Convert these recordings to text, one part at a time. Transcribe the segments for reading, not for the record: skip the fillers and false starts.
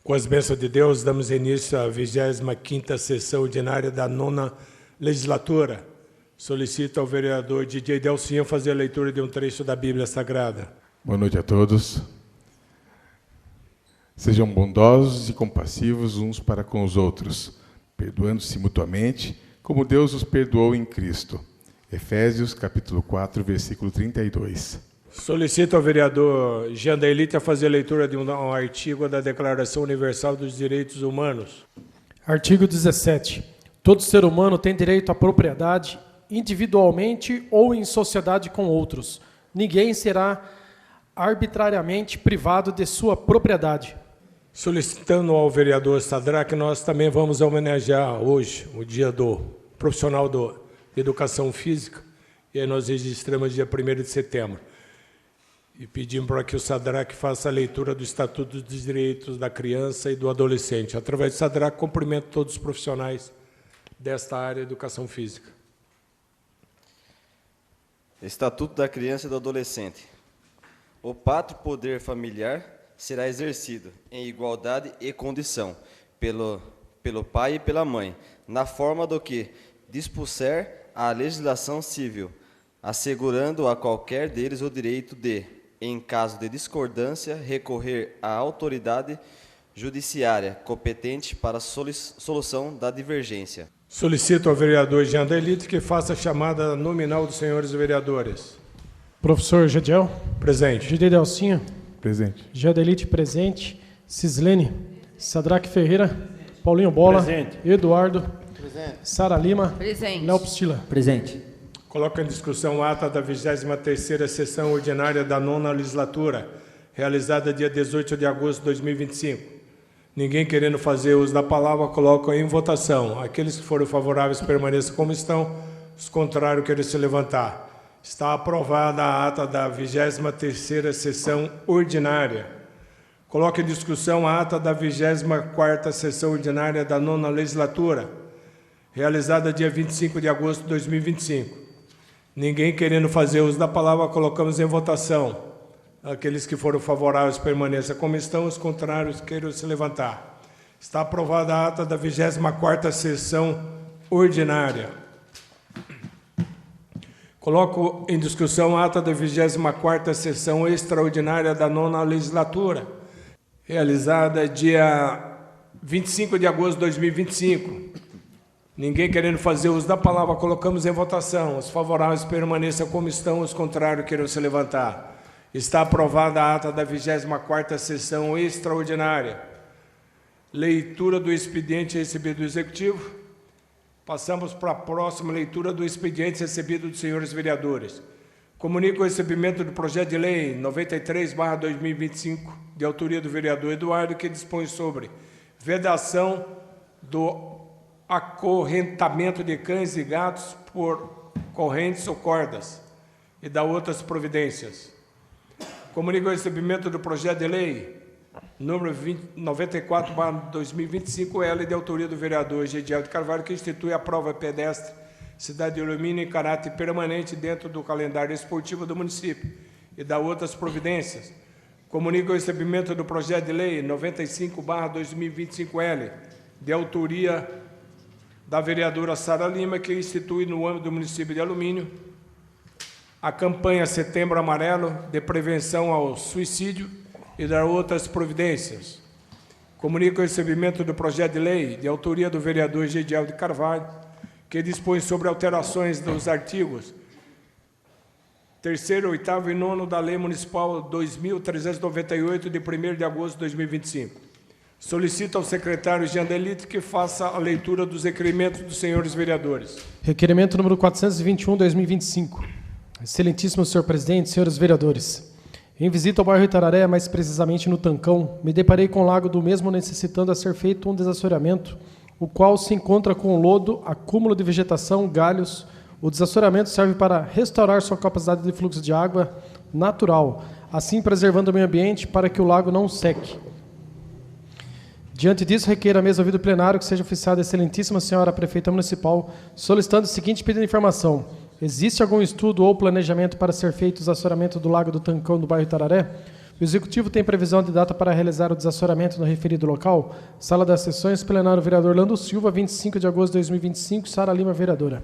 Com as bênçãos de Deus, damos início à 25ª sessão ordinária da 9ª legislatura. Solicito ao vereador DJ Delcinho fazer a leitura de um trecho da Bíblia Sagrada. Boa noite a todos. Sejam bondosos e compassivos uns para com os outros, perdoando-se mutuamente, como Deus os perdoou em Cristo. Efésios, capítulo 4, versículo 32. Solicito ao vereador Jean Dailite a fazer a leitura de um artigo da Declaração Universal dos Direitos Humanos. Artigo 17. Todo ser humano tem direito à propriedade, individualmente ou em sociedade com outros. Ninguém será arbitrariamente privado de sua propriedade. Solicitando ao vereador Sadraque, nós também vamos homenagear hoje o dia do profissional de educação física, e aí nós registramos dia 1º de setembro. E pedimos para que o Sadraque faça a leitura do Estatuto dos Direitos da Criança e do Adolescente. Através do Sadraque, cumprimento todos os profissionais desta área de educação física. Estatuto da Criança e do Adolescente. O pátrio poder familiar será exercido em igualdade e condição pelo pai e pela mãe, na forma do que dispuser a legislação civil, assegurando a qualquer deles o direito de, em caso de discordância, recorrer à autoridade judiciária competente para a solução da divergência. Solicito ao vereador Jean Dailite que faça a chamada nominal dos senhores vereadores. Professor Gediel. Presente. DJ Delcinho. Presente. Jean Dailite, presente. Cislene. Sadraque Ferreira. Paulinho Bola. Presente. Eduardo. Presente. Sara Lima. Presente. Léo Pistila. Presente. Coloco em discussão a ata da 23ª sessão ordinária da 9ª legislatura, realizada dia 18 de agosto de 2025. Ninguém querendo fazer uso da palavra, coloco em votação. Aqueles que forem favoráveis permaneçam como estão, os contrários querem se levantar. Está aprovada a ata da 23ª sessão ordinária. Coloco em discussão a ata da 24ª sessão ordinária da 9ª legislatura, realizada dia 25 de agosto de 2025. Ninguém querendo fazer uso da palavra, colocamos em votação. Aqueles que foram favoráveis permaneçam como estão, os contrários queiram se levantar. Está aprovada a ata da 24ª sessão ordinária. Coloco em discussão a ata da 24ª sessão extraordinária da 9ª legislatura, realizada dia 25 de agosto de 2025. Ninguém querendo fazer uso da palavra, colocamos em votação. Os favoráveis permaneçam como estão, os contrários queiram se levantar. Está aprovada a ata da 24ª sessão extraordinária. Leitura do expediente recebido do Executivo. Passamos para a próxima leitura do expediente recebido dos senhores vereadores. Comunico o recebimento do projeto de lei 93/2025, de autoria do vereador Eduardo, que dispõe sobre vedação do acorrentamento de cães e gatos por correntes ou cordas e da outras providências. Comunico o recebimento do projeto de lei número 94/2025, de autoria do vereador Gediel de Carvalho, que institui a prova pedestre Cidade de Alumínio em caráter permanente dentro do calendário esportivo do município e da outras providências. Comunico o recebimento do projeto de lei 95/2025, de autoria da vereadora Sara Lima, que institui no âmbito do município de Alumínio a campanha Setembro Amarelo de prevenção ao suicídio e das outras providências. Comunico o recebimento do projeto de lei de autoria do vereador Gediel de Carvalho, que dispõe sobre alterações dos artigos 3º, 8º e 9º da Lei Municipal 2.398, de 1º de agosto de 2025. Solicito ao secretário Jean Dailite que faça a leitura dos requerimentos dos senhores vereadores. Requerimento número 421/2025. Excelentíssimo senhor presidente, senhores vereadores. Em visita ao bairro Itararé, mais precisamente no Tancão, me deparei com o lago do mesmo necessitando a ser feito um desassoreamento, o qual se encontra com lodo, acúmulo de vegetação, galhos. O desassoreamento serve para restaurar sua capacidade de fluxo de água natural, assim preservando o meio ambiente para que o lago não seque. Diante disso, requeiro à mesa ouvido plenário que seja oficiada a excelentíssima senhora prefeita municipal, solicitando o seguinte pedido de informação. Existe algum estudo ou planejamento para ser feito o desassoreamento do Lago do Tancão do bairro Itararé? O Executivo tem previsão de data para realizar o desassoramento no referido local? Sala das Sessões, plenário, vereador Orlando Silva, 25 de agosto de 2025, Sara Lima, vereadora.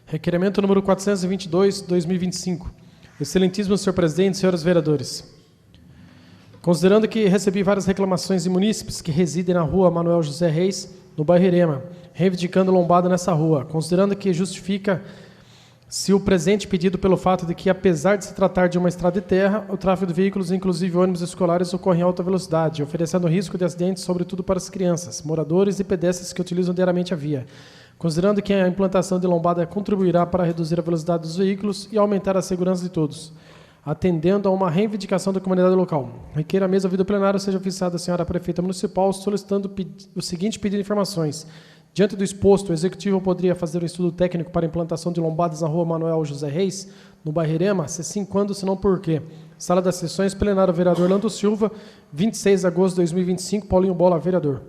Requerimento número 422, 2025. Excelentíssimo senhor presidente, senhores vereadores. Considerando que recebi várias reclamações de munícipes que residem na rua Manuel José Reis, no bairro Irema, reivindicando lombada nessa rua, considerando que justifica-se o presente pedido pelo fato de que, apesar de se tratar de uma estrada de terra, o tráfego de veículos, inclusive ônibus escolares, ocorre em alta velocidade, oferecendo risco de acidentes, sobretudo para as crianças, moradores e pedestres que utilizam diariamente a via. Considerando que a implantação de lombada contribuirá para reduzir a velocidade dos veículos e aumentar a segurança de todos, atendendo a uma reivindicação da comunidade local. Requeiro a mesa ouvido plenário seja oficiada a senhora prefeita municipal solicitando o seguinte pedido de informações. Diante do exposto, o Executivo poderia fazer um estudo técnico para a implantação de lombadas na rua Manuel José Reis, no bairro Irema? Se sim, quando, se não, por quê? Sala das Sessões, plenário, vereador Orlando Silva, 26 de agosto de 2025, Paulinho Bola, vereador.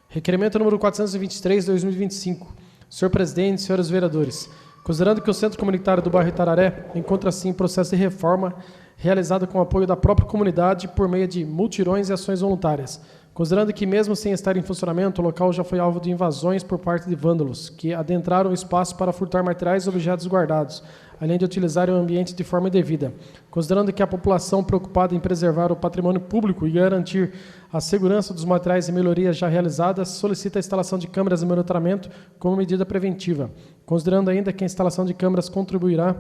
Requerimento número 423, 2025. Senhor presidente, senhores vereadores, considerando que o Centro Comunitário do bairro Itararé encontra-se em processo de reforma realizado com o apoio da própria comunidade por meio de mutirões e ações voluntárias, considerando que, mesmo sem estar em funcionamento, o local já foi alvo de invasões por parte de vândalos, que adentraram o espaço para furtar materiais e objetos guardados, além de utilizarem o ambiente de forma indevida. Considerando que a população preocupada em preservar o patrimônio público e garantir a segurança dos materiais e melhorias já realizadas, solicita a instalação de câmeras de monitoramento como medida preventiva. Considerando ainda que a instalação de câmeras contribuirá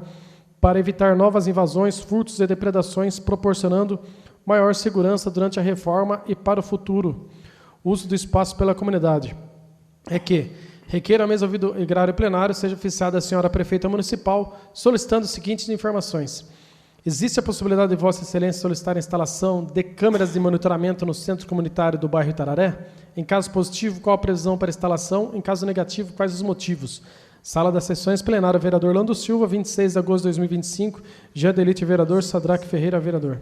para evitar novas invasões, furtos e depredações, proporcionando maior segurança durante a reforma e para o futuro uso do espaço pela comunidade. É que requeiro a mesa ouvido agrário plenário seja oficiada a senhora prefeita municipal solicitando as seguintes informações. Existe a possibilidade de Vossa Excelência solicitar a instalação de câmeras de monitoramento no centro comunitário do bairro Itararé? Em caso positivo, qual a previsão para instalação? Em caso negativo, quais os motivos? Sala das Sessões, plenário, vereador Orlando Silva, 26 de agosto de 2025, Jean Delite, vereador, Sadraque Ferreira, vereador.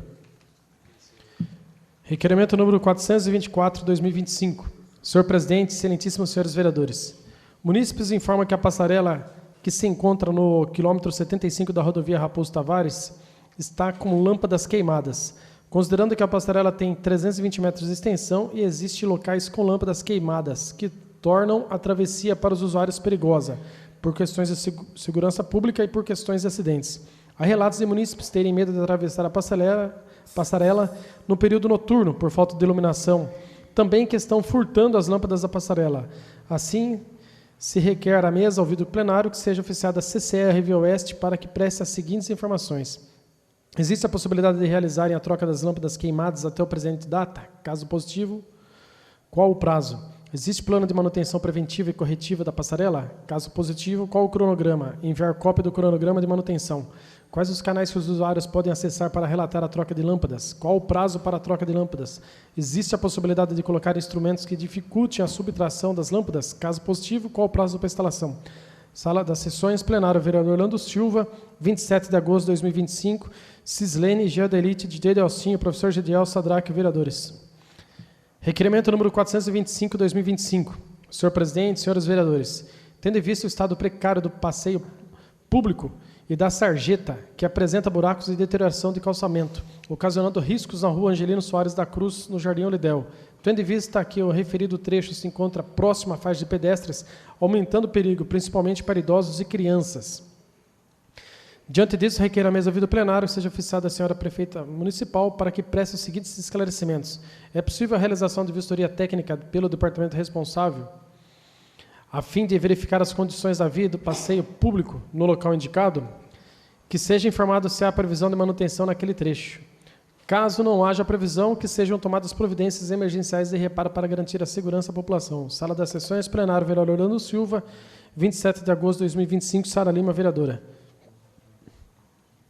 Requerimento número 424, 2025. Senhor presidente, excelentíssimos senhores vereadores. Munícipes informam que a passarela que se encontra no quilômetro 75 da rodovia Raposo Tavares está com lâmpadas queimadas. Considerando que a passarela tem 320 metros de extensão e existem locais com lâmpadas queimadas, que tornam a travessia para os usuários perigosa, por questões de segurança pública e por questões de acidentes. Há relatos de munícipes terem medo de atravessar a passarela no período noturno, por falta de iluminação. Também que estão furtando as lâmpadas da passarela. Assim, se requer à mesa, ouvido plenário, que seja oficiada a CCR Via Oeste para que preste as seguintes informações. Existe a possibilidade de realizarem a troca das lâmpadas queimadas até o presente data? Caso positivo, qual o prazo? Existe plano de manutenção preventiva e corretiva da passarela? Caso positivo, qual o cronograma? Enviar cópia do cronograma de manutenção. Quais os canais que os usuários podem acessar para relatar a troca de lâmpadas? Qual o prazo para a troca de lâmpadas? Existe a possibilidade de colocar instrumentos que dificultem a subtração das lâmpadas? Caso positivo, qual o prazo para a instalação? Sala das Sessões, plenário, vereador Orlando Silva, 27 de agosto de 2025, Cislene, Geodelite, DJ Delcinho, professor Gediel, Sadraque, vereadores. Requerimento número 425, 2025. Senhor presidente, senhores vereadores, tendo em vista o estado precário do passeio público e da sarjeta, que apresenta buracos e deterioração de calçamento, ocasionando riscos na rua Angelino Soares da Cruz, no Jardim Olidel, tendo em vista que o referido trecho se encontra próximo à faixa de pedestres, aumentando o perigo, principalmente para idosos e crianças. Diante disso, requeiro a mesa ouvido plenário seja oficiada a senhora prefeita municipal para que preste os seguintes esclarecimentos. É possível a realização de vistoria técnica pelo departamento responsável, a fim de verificar as condições da via e do passeio público no local indicado? Que seja informado se há previsão de manutenção naquele trecho. Caso não haja previsão, que sejam tomadas providências emergenciais de reparo para garantir a segurança da população. Sala das Sessões, plenário, vereador Orlando Silva, 27 de agosto de 2025, Sara Lima, vereadora.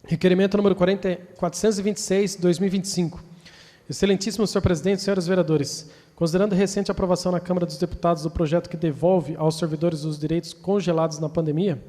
Requerimento número 426, 2025. Excelentíssimo senhor presidente, senhores vereadores, considerando a recente aprovação na Câmara dos Deputados do projeto que devolve aos servidores os direitos congelados na pandemia,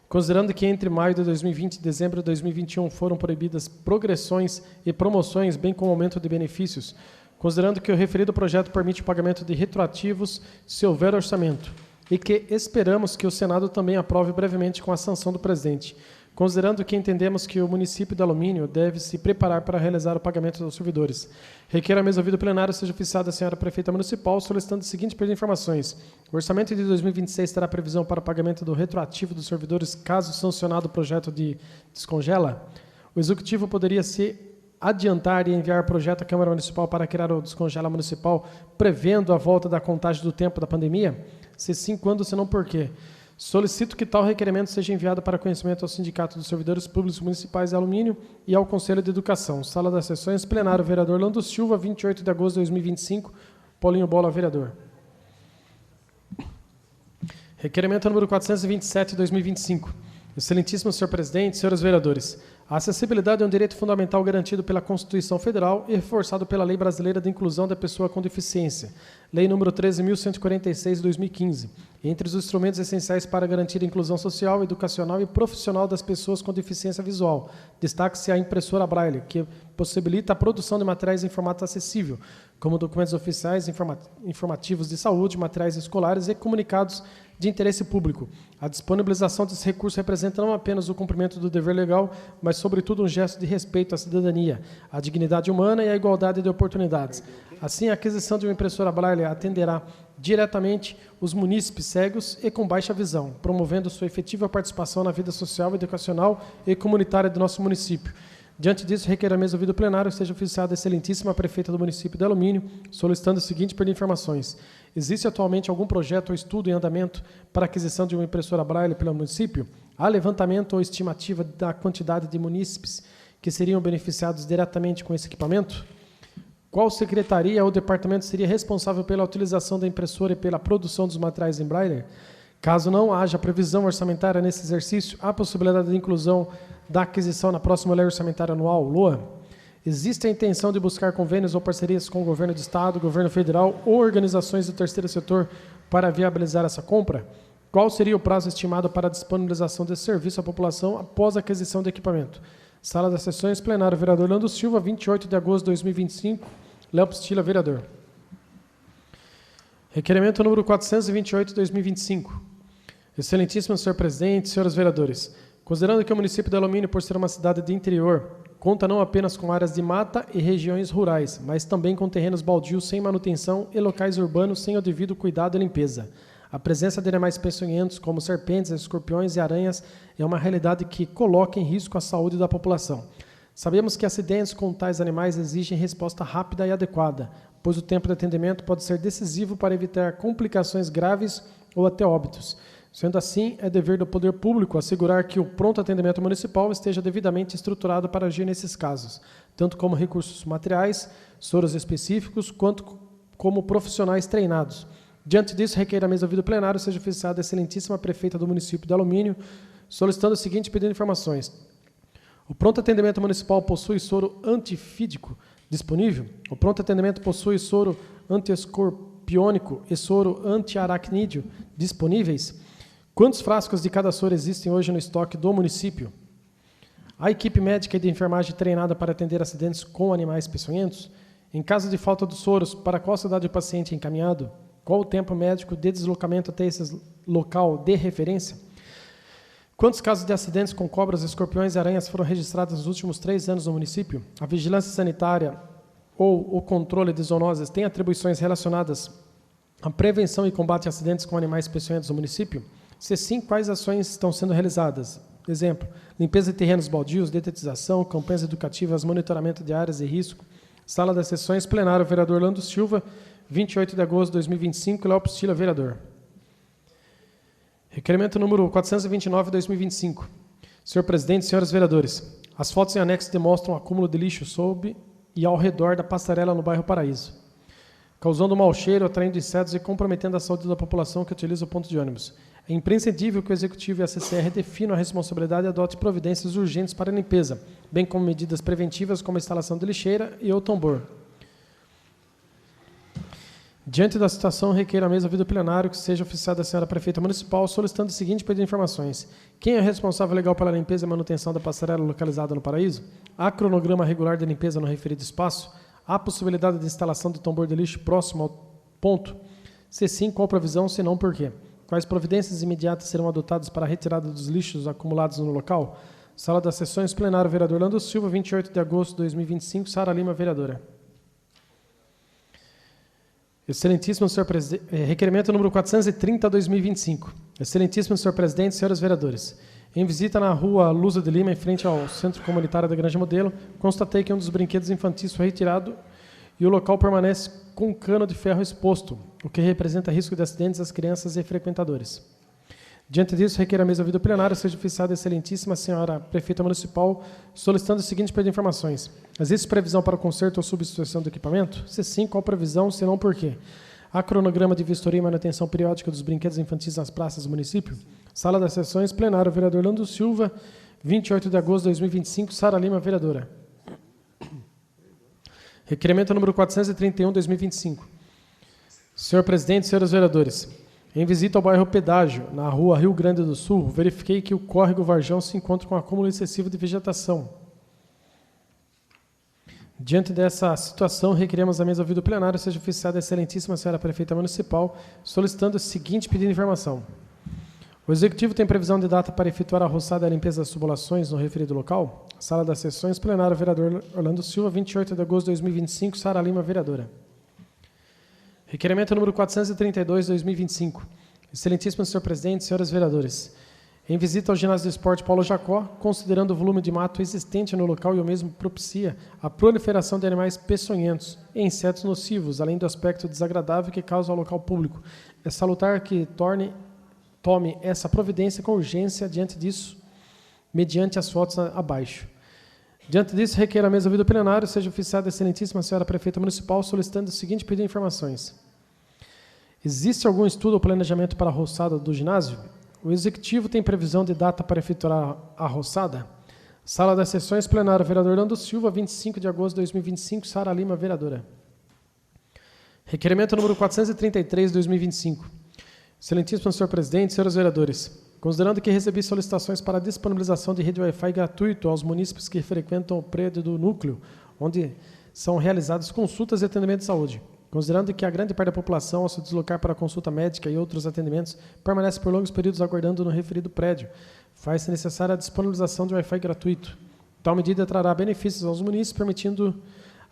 considerando que entre maio de 2020 e dezembro de 2021 foram proibidas progressões e promoções, bem como aumento de benefícios, considerando que o referido projeto permite o pagamento de retroativos se houver orçamento, e que esperamos que o Senado também aprove brevemente com a sanção do presidente. considerando que entendemos que o município de Alumínio deve se preparar para realizar o pagamento dos servidores. Requer a mesa ouvido plenário seja oficiada a senhora prefeita municipal, solicitando o seguinte pedido de informações. O orçamento de 2026 terá previsão para o pagamento do retroativo dos servidores caso sancionado o projeto de descongela? O executivo poderia se adiantar e enviar projeto à Câmara Municipal para criar o descongela municipal, prevendo a volta da contagem do tempo da pandemia? Se sim, quando, se não, por quê? Solicito que tal requerimento seja enviado para conhecimento ao Sindicato dos Servidores Públicos Municipais de Alumínio e ao Conselho de Educação. Sala das Sessões, plenário, vereador Lando Silva, 28 de agosto de 2025. Paulinho Bola, vereador. Requerimento número 427, 2025. Excelentíssimo senhor presidente, senhores vereadores, a acessibilidade é um direito fundamental garantido pela Constituição Federal e reforçado pela Lei Brasileira de Inclusão da Pessoa com Deficiência, Lei número 13.146, de 2015. Entre os instrumentos essenciais para garantir a inclusão social, educacional e profissional das pessoas com deficiência visual, destaca-se a impressora Braille, que possibilita a produção de materiais em formato acessível, como documentos oficiais, informativos de saúde, materiais escolares e comunicados de interesse público. A disponibilização desse recurso representa não apenas o cumprimento do dever legal, mas, sobretudo, um gesto de respeito à cidadania, à dignidade humana e à igualdade de oportunidades. Assim, a aquisição de uma impressora Braille atenderá diretamente os munícipes cegos e com baixa visão, promovendo sua efetiva participação na vida social, educacional e comunitária do nosso município. Diante disso, requer a mesa ouvido plenário seja oficiada a excelentíssima prefeita do município de Alumínio, solicitando o seguinte pedido de informações. Existe atualmente algum projeto ou estudo em andamento para a aquisição de uma impressora Braille pelo município? Há levantamento ou estimativa da quantidade de munícipes que seriam beneficiados diretamente com esse equipamento? Qual secretaria ou departamento seria responsável pela utilização da impressora e pela produção dos materiais em Braille? Caso não haja previsão orçamentária nesse exercício, há possibilidade de inclusão da aquisição na próxima lei orçamentária anual, LOA? Existe a intenção de buscar convênios ou parcerias com o governo do Estado, governo federal ou organizações do terceiro setor para viabilizar essa compra? Qual seria o prazo estimado para a disponibilização desse serviço à população após a aquisição do equipamento? Sala das Sessões, plenário, vereador Lando Silva, 28 de agosto de 2025. Léo Pistila, vereador. Requerimento número 428, 2025. Excelentíssimo senhor presidente, senhores vereadores, considerando que o município de Alumínio, por ser uma cidade de interior, conta não apenas com áreas de mata e regiões rurais, mas também com terrenos baldios sem manutenção e locais urbanos sem o devido cuidado e limpeza. A presença de animais peçonhentos, como serpentes, escorpiões e aranhas, é uma realidade que coloca em risco a saúde da população. Sabemos que acidentes com tais animais exigem resposta rápida e adequada, pois o tempo de atendimento pode ser decisivo para evitar complicações graves ou até óbitos. Sendo assim, é dever do poder público assegurar que o pronto atendimento municipal esteja devidamente estruturado para agir nesses casos, tanto como recursos materiais, soros específicos, quanto como profissionais treinados. Diante disso, requer a mesa ouvido plenário seja oficiada a excelentíssima prefeita do município de Alumínio, solicitando o seguinte pedido de informações. O pronto atendimento municipal possui soro antifídico disponível? O pronto atendimento possui soro antiescorpiônico e soro antiaracnídeo disponíveis? Quantos frascos de cada soro existem hoje no estoque do município? Há equipe médica e de enfermagem treinada para atender acidentes com animais peçonhentos? Em caso de falta dos soros, para qual cidade o paciente é encaminhado? Qual o tempo médico de deslocamento até esse local de referência? Quantos casos de acidentes com cobras, escorpiões e aranhas foram registrados nos últimos 3 anos no município? A vigilância sanitária ou o controle de zoonoses tem atribuições relacionadas à prevenção e combate a acidentes com animais peçonhentos no município? Se sim, quais ações estão sendo realizadas? Exemplo, limpeza de terrenos baldios, detetização, campanhas educativas, monitoramento de áreas de risco. Sala das Sessões, plenário, vereador Lando Silva, 28 de agosto de 2025, Léo Pistila, vereador. Requerimento número 429, 2025. Senhor presidente, senhores vereadores, as fotos em anexo demonstram o acúmulo de lixo sob e ao redor da passarela no bairro Paraíso, causando mau cheiro, atraindo insetos e comprometendo a saúde da população que utiliza o ponto de ônibus. É imprescindível que o Executivo e a CCR definam a responsabilidade e adotem providências urgentes para a limpeza, bem como medidas preventivas como a instalação de lixeira e ou tambor. Diante da situação, requer a mesa ouvido plenário que seja oficiada a senhora prefeita municipal, solicitando o seguinte pedido de informações. Quem é responsável legal pela limpeza e manutenção da passarela localizada no Paraíso? Há cronograma regular de limpeza no referido espaço? Há possibilidade de instalação de tambor de lixo próximo ao ponto? Se sim, qual previsão? Se não, por quê? Quais providências imediatas serão adotadas para a retirada dos lixos acumulados no local? Sala das Sessões, plenário, vereador Orlando Silva, 28 de agosto de 2025, Sara Lima, vereadora. Excelentíssimo senhor presidente, requerimento número 430/2025. Excelentíssimo senhor presidente, senhores vereadores. Em visita na rua Lusa de Lima, em frente ao Centro Comunitário da Granja Modelo, constatei que um dos brinquedos infantis foi retirado e o local permanece com um cano de ferro exposto, o que representa risco de acidentes às crianças e frequentadores. Diante disso, requer a mesa ouvido plenário, seja oficiada a excelentíssima senhora prefeita municipal, solicitando o seguinte pedido de informações. Existe previsão para o conserto ou substituição do equipamento? Se sim, qual previsão, se não, por quê? Há cronograma de vistoria e manutenção periódica dos brinquedos infantis nas praças do município? Sala das Sessões, plenário, vereador Orlando Silva, 28 de agosto de 2025, Sara Lima, vereadora. Requerimento número 431/2025. Senhor presidente, senhores vereadores, em visita ao bairro Pedágio, na rua Rio Grande do Sul, verifiquei que o córrego Varjão se encontra com um acúmulo excessivo de vegetação. Diante dessa situação, requeremos a mesa ouvido plenário seja oficiada a excelentíssima senhora prefeita municipal, solicitando o seguinte pedido de informação. O Executivo tem previsão de data para efetuar a roçada e a limpeza das tubulações no referido local? Sala das Sessões, plenário, vereador Orlando Silva, 28 de agosto de 2025, Sara Lima, vereadora. Requerimento número 432/2025. Excelentíssimo senhor presidente, senhores vereadores. Em visita ao ginásio de esporte Paulo Jacó, considerando o volume de mato existente no local e o mesmo propicia a proliferação de animais peçonhentos e insetos nocivos, além do aspecto desagradável que causa ao local público, é salutar que tome essa providência com urgência diante disso, mediante as fotos abaixo. Diante disso, requer a mesa ouvido plenário, seja oficiada a excelentíssima senhora prefeita municipal, solicitando o seguinte pedido de informações. Existe algum estudo ou planejamento para a roçada do ginásio? O Executivo tem previsão de data para efetuar a roçada? Sala das Sessões, plenário, vereador Orlando Silva, 25 de agosto de 2025, Sara Lima, vereadora. Requerimento número 433/2025. Excelentíssimo senhor presidente, senhores vereadores, considerando que recebi solicitações para a disponibilização de rede Wi-Fi gratuito aos munícipes que frequentam o prédio do núcleo, onde são realizadas consultas e atendimento de saúde, considerando que a grande parte da população, ao se deslocar para a consulta médica e outros atendimentos, permanece por longos períodos aguardando no referido prédio, faz-se necessária a disponibilização de Wi-Fi gratuito. Tal medida trará benefícios aos munícipes, permitindo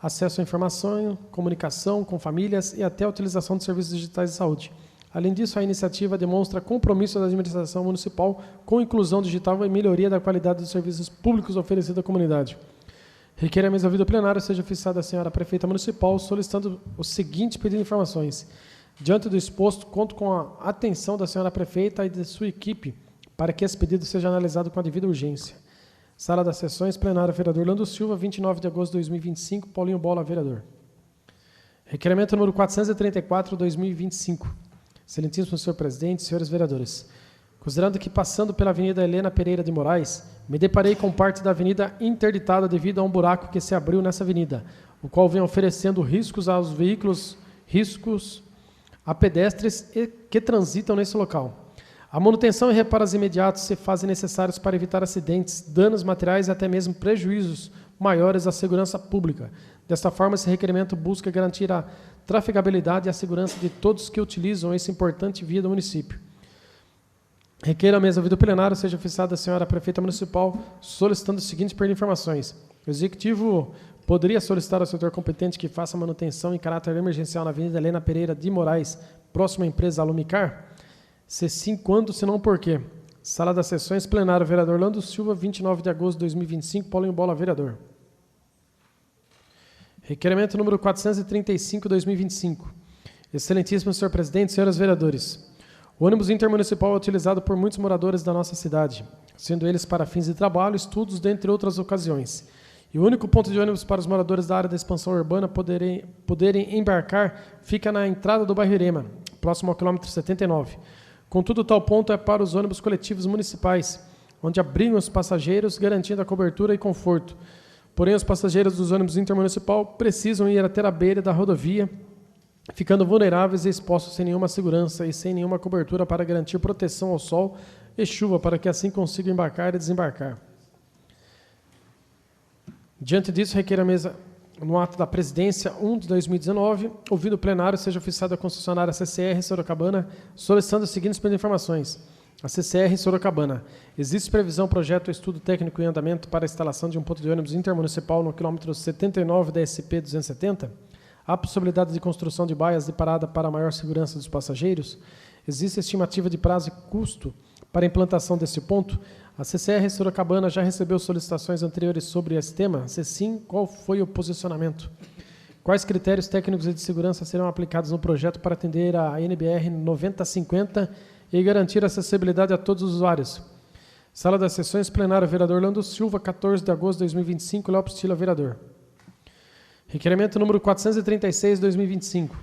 acesso à informação, comunicação com famílias e até a utilização de serviços digitais de saúde. Além disso, a iniciativa demonstra compromisso da administração municipal com inclusão digital e melhoria da qualidade dos serviços públicos oferecidos à comunidade. Requer a mesa ouvido plenário seja oficiada a senhora prefeita municipal, solicitando o seguinte pedido de informações. Diante do exposto, conto com a atenção da senhora prefeita e de sua equipe para que esse pedido seja analisado com a devida urgência. Sala das Sessões, plenário, vereador Orlando Silva, 29 de agosto de 2025, Paulinho Bola, vereador. Requerimento número 434/2025. Excelentíssimo senhor presidente, senhores vereadores, considerando que passando pela Avenida Helena Pereira de Moraes, me deparei com parte da avenida interditada devido a um buraco que se abriu nessa avenida, o qual vem oferecendo riscos aos veículos, riscos a pedestres que transitam nesse local. A manutenção e reparos imediatos se fazem necessários para evitar acidentes, danos materiais e até mesmo prejuízos maiores à segurança pública. Desta forma, esse requerimento busca garantir a trafegabilidade e a segurança de todos que utilizam esse importante via do município. Requeiro a mesa ouvido plenário seja oficiada a senhora prefeita municipal, solicitando os seguintes pedidos de informações. O Executivo poderia solicitar ao setor competente que faça manutenção em caráter emergencial na Avenida Helena Pereira de Moraes, próxima à empresa Alumicar? Se sim, quando, se não, por quê? Sala das Sessões, plenário, vereador Orlando Silva, 29 de agosto de 2025, Paulinho Bola, vereador. Requerimento número 435/2025. Excelentíssimo senhor presidente, senhores vereadores. O ônibus intermunicipal é utilizado por muitos moradores da nossa cidade, sendo eles para fins de trabalho, estudos, dentre outras ocasiões. E o único ponto de ônibus para os moradores da área da expansão urbana poderem embarcar fica na entrada do bairro Irema, próximo ao quilômetro 79. Contudo, tal ponto é para os ônibus coletivos municipais, onde abrigam os passageiros, garantindo a cobertura e conforto. Porém, os passageiros dos ônibus intermunicipal precisam ir até a beira da rodovia, ficando vulneráveis e expostos sem nenhuma segurança e sem nenhuma cobertura para garantir proteção ao sol e chuva, para que assim consigam embarcar e desembarcar. Diante disso, requer a mesa, no ato da presidência 1 de 2019, ouvido o plenário, seja oficiada a concessionária CCR Sorocabana, solicitando os seguintes informações. A CCR Sorocabana. Existe previsão, projeto ou estudo técnico em andamento para a instalação de um ponto de ônibus intermunicipal no quilômetro 79 da SP-270? Há possibilidade de construção de baias de parada para maior segurança dos passageiros? Existe estimativa de prazo e custo para a implantação desse ponto? A CCR Sorocabana já recebeu solicitações anteriores sobre esse tema? Se sim, qual foi o posicionamento? Quais critérios técnicos e de segurança serão aplicados no projeto para atender a NBR 9050 e garantir acessibilidade a todos os usuários? Sala das Sessões, plenário, vereador Orlando Silva, 14 de agosto de 2025, Lopes Tila, vereador. Requerimento número 436, 2025.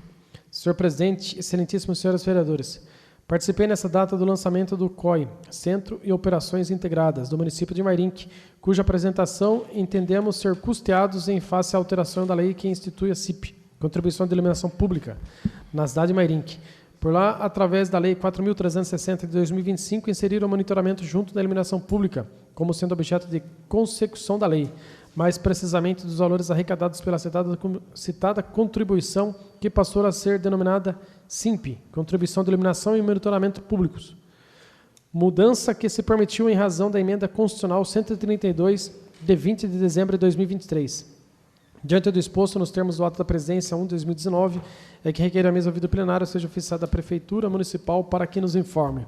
Senhor presidente, excelentíssimos senhores vereadores, participei nessa data do lançamento do COI, Centro e Operações Integradas, do município de Mairinque, cuja apresentação entendemos ser custeados em face à alteração da lei que institui a CIP, Contribuição de Iluminação Pública, na cidade de Mairinque. Por lá, através da Lei 4.360 de 2025, inseriram o monitoramento junto da iluminação pública, como sendo objeto de consecução da lei, mais precisamente dos valores arrecadados pela citada contribuição, que passou a ser denominada SIMP, Contribuição de Iluminação e Monitoramento Públicos. Mudança que se permitiu em razão da Emenda Constitucional 132, de 20 de dezembro de 2023. Diante do exposto nos termos do ato da presidência 1 de 2019, é que requer a mesa ouvida plenária seja oficiada da Prefeitura Municipal para que nos informe.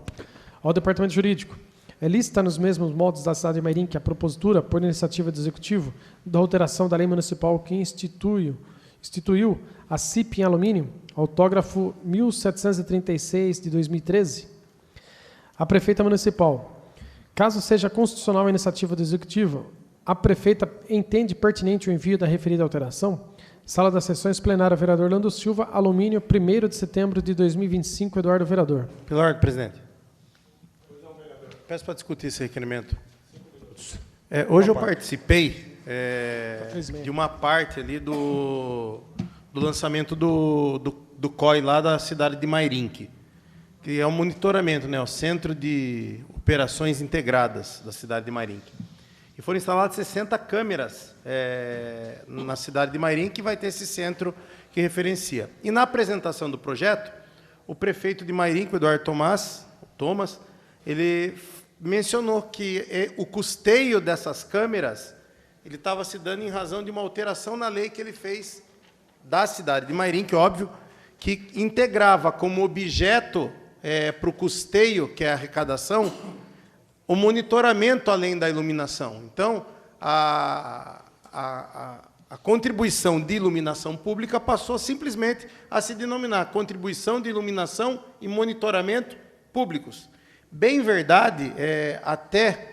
Ao Departamento Jurídico, é lícita nos mesmos modos da cidade de Mairinque a propositura, por iniciativa do Executivo, da alteração da lei municipal que instituiu a CIP em alumínio, autógrafo 1736 de 2013. A Prefeita Municipal, caso seja constitucional a iniciativa do Executivo, a Prefeita entende pertinente o envio da referida alteração? Sala das Sessões, plenária, vereador Orlando Silva, alumínio, 1º de setembro de 2025, Eduardo Vereador. Pela ordem, presidente. Peço para discutir esse requerimento. Hoje eu participei de uma parte ali do lançamento do COI lá da cidade de Mairinque, que é o monitoramento, né, o Centro de Operações Integradas da cidade de Mairinque. E foram instaladas 60 câmeras na cidade de Mairinque, que vai ter esse centro que referencia. E na apresentação do projeto, o prefeito de Mairinque, o Eduardo Thomas, ele mencionou que o custeio dessas câmeras ele estava se dando em razão de uma alteração na lei que ele fez da cidade de Mairinque, óbvio, que integrava como objeto para o custeio, que é a arrecadação, o monitoramento além da iluminação. Então, a contribuição de iluminação pública passou simplesmente a se denominar contribuição de iluminação e monitoramento públicos. Bem verdade, até